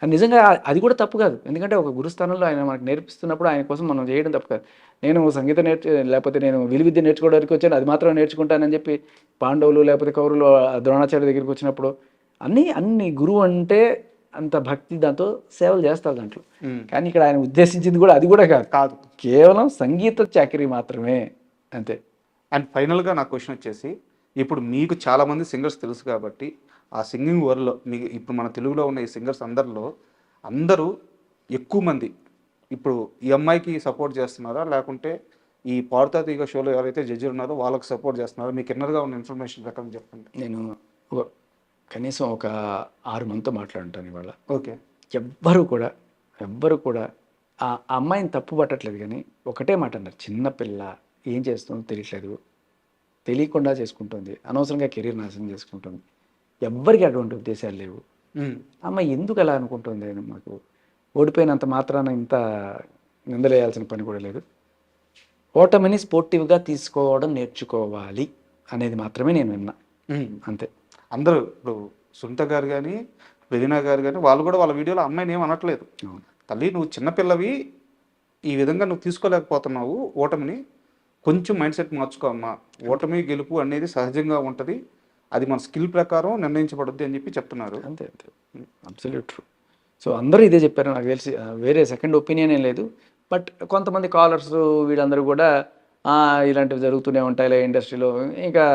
అది నిజంగా అది కూడా తప్పు కాదు, ఎందుకంటే ఒక గురుస్థానంలో ఆయన మనకు నేర్పిస్తున్నప్పుడు ఆయన కోసం మనం చేయడం తప్పు కాదు. నేను సంగీతం లేకపోతే నేను విలువిద్య నేర్చుకోవడానికి వచ్చాను, అది మాత్రం నేర్చుకుంటానని చెప్పి పాండవులు లేకపోతే కౌరులు ద్రోణాచార్య దగ్గరికి వచ్చినప్పుడు అన్ని గురువు అంటే అంత భక్తి, దాంతో సేవలు చేస్తారు దాంట్లో. కానీ ఇక్కడ ఆయన ఉద్దేశించింది కూడా అది కూడా కాదు, కేవలం సంగీత చాకరీ మాత్రమే, అంతే. అండ్ ఫైనల్గా నా క్వశ్చన్ వచ్చేసి, ఇప్పుడు మీకు చాలామంది సింగర్స్ తెలుసు కాబట్టి ఆ సింగింగ్ వరల్డ్లో మీకు ఇప్పుడు మన తెలుగులో ఉన్న ఈ సింగర్స్ అందరూ ఎక్కువ మంది ఇప్పుడు ఈ అమ్మాయికి సపోర్ట్ చేస్తున్నారా, లేకుంటే ఈ పాడుతా తీగ షోలో ఎవరైతే జడ్జి ఉన్నారో వాళ్ళకి సపోర్ట్ చేస్తున్నారా? మీకు ఇన్నర్గా ఉన్న ఇన్ఫర్మేషన్ ప్రకారం చెప్పండి. నేను కనీసం ఒక 6 మందితో మాట్లాడుంటాను ఇవాళ. ఓకే. ఎవ్వరు కూడా ఆ అమ్మాయిని తప్పు పట్టట్లేదు, కానీ ఒకటే మాట అన్నారు, చిన్నపిల్ల ఏం చేస్తుందో తెలియట్లేదు, తెలియకుండా చేసుకుంటుంది, అనవసరంగా కెరీర్ నాశనం చేసుకుంటుంది. ఎవ్వరికి అటువంటి ఉద్దేశాలు లేవు. అమ్మాయి ఎందుకు అలా అనుకుంటుంది, మాకు ఓడిపోయినంత మాత్రాన ఇంత నిందలేయాల్సిన పని కూడా లేదు. ఓటమిని స్పోర్టివ్గా తీసుకోవడం నేర్చుకోవాలి అనేది మాత్రమే నేను విన్నా, అంతే. అందరూ ఇప్పుడు సునీత గారు కానీ వెలినా గారు కానీ వాళ్ళు కూడా వాళ్ళ వీడియోలో అమ్మాయిని ఏం అనట్లేదు, తల్లి నువ్వు చిన్నపిల్లవి, ఈ విధంగా నువ్వు తీసుకోలేకపోతున్నావు ఓటమిని, కొంచెం మైండ్ సెట్ మార్చుకో అమ్మా, ఓటమి గెలుపు అనేది సహజంగా ఉంటుంది, అది మన స్కిల్ ప్రకారం నిర్ణయించబడుద్ది అని చెప్పి చెప్తున్నారు. అంతే అబ్సల్యూట్ ట్రూ. సో అందరూ ఇదే చెప్పారు, నాకు తెలిసి వేరే సెకండ్ ఒపీనియన్ ఏం లేదు. బట్ కొంతమంది కాలర్స్ వీళ్ళందరూ కూడా ఇలాంటివి జరుగుతూనే ఉంటాయిలే ఇండస్ట్రీలో ఇంకా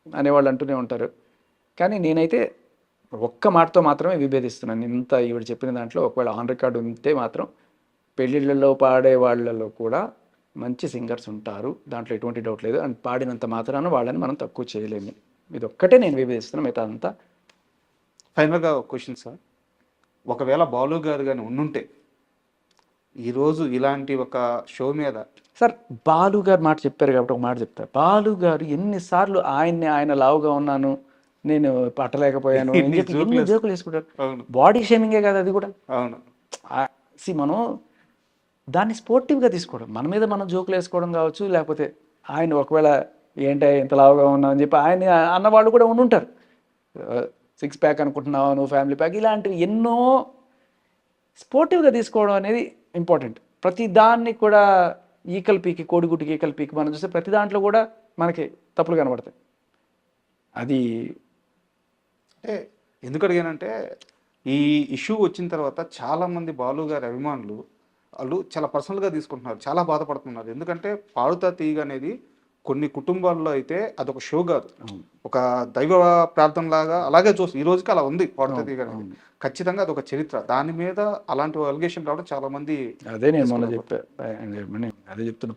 అనేవాళ్ళు అంటూనే ఉంటారు. కానీ నేనైతే ఒక్క మాటతో మాత్రమే విభేదిస్తున్నాను. ఇంత ఈవిడ చెప్పిన దాంట్లో ఒకవేళ ఆన్ రికార్డు ఉంటే మాత్రం పెళ్ళిళ్ళలో పాడే వాళ్ళలో కూడా మంచి సింగర్స్ ఉంటారు, దాంట్లో ఎటువంటి డౌట్ లేదు. అండ్ పాడినంత మాత్రాన వాళ్ళని మనం తక్కువ చేయలేము, ఇది ఒక్కటే నేను విభేదిస్తున్నాను, మిగతా అంతా. ఫైనల్గా ఒక క్వశ్చన్ సార్, ఒకవేళ బాలు గారు కానీ ఉండుంటే ఈరోజు ఇలాంటి ఒక షో మీద. సార్ బాలు గారు మాట చెప్పారు కాబట్టి ఒక మాట చెప్తారు, బాలు గారు ఎన్నిసార్లు ఆయన లావుగా ఉన్నాను, నేను పట్టలేకపోయాను ఎన్ని జోకులు వేసుకుంటారు. బాడీ షేమింగే కదా అది కూడా. అవును. మనం దాన్ని స్పోర్టివ్గా తీసుకోవడం, మన మీద మనం జోకులు వేసుకోవడం కావచ్చు, లేకపోతే ఆయన ఒకవేళ ఏంటో ఇంత లావుగా ఉన్నావు అని చెప్పి ఆయన అన్నవాళ్ళు కూడా ఉండుంటారు. 6 ప్యాక్ అనుకుంటున్నావు నువ్వు, ఫ్యామిలీ ప్యాక్, ఇలాంటివి ఎన్నో స్పోర్టివ్గా తీసుకోవడం అనేది ఇంపార్టెంట్. ప్రతి దాన్ని కూడా ఈకల్ పీకి, కోడిగుడ్డుకి ఈకల్ పీకి మనం చూస్తే ప్రతి దాంట్లో కూడా మనకి తప్పులు కనబడతాయి. అది అంటే ఎందుకు అడిగానంటే ఈ ఇష్యూ వచ్చిన తర్వాత చాలామంది బాలు గారి అభిమానులు వాళ్ళు చాలా పర్సనల్గా తీసుకుంటున్నారు, చాలా బాధపడుతున్నారు. ఎందుకంటే పాడుతా తీగ అనేది కొన్ని కుటుంబాల్లో అయితే అదొక షో కాదు, ఒక దైవ ప్రార్థన లాగా అలాగే ఈ రోజుకి అలా ఉంది పాడుతా తీగ అనేది. ఖచ్చితంగా అదొక చరిత్ర, దాని మీద అలాంటి అలిగేషన్ రావడం చాలా మంది. అదే నేను మొన్న అదే చెప్తున్నా,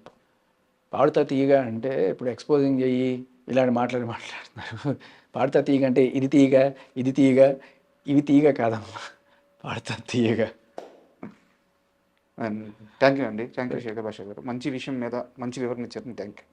పాడుతా తీగ అంటే ఇప్పుడు ఎక్స్పోజింగ్ చెయ్యి ఇలాంటి మాట్లాడుతున్నారు. పాడుతా తీగ అంటే ఇది తీగ, ఇది తీగ, ఇవి తీగ కాదమ్మా, పాడుతా తీగ. థ్యాంక్ యూ అండి, థ్యాంక్ యూ శేఖర్ భాష గారు, మంచి విషయం మీద మంచి వివరణ ఇచ్చారు, థ్యాంక్ యూ.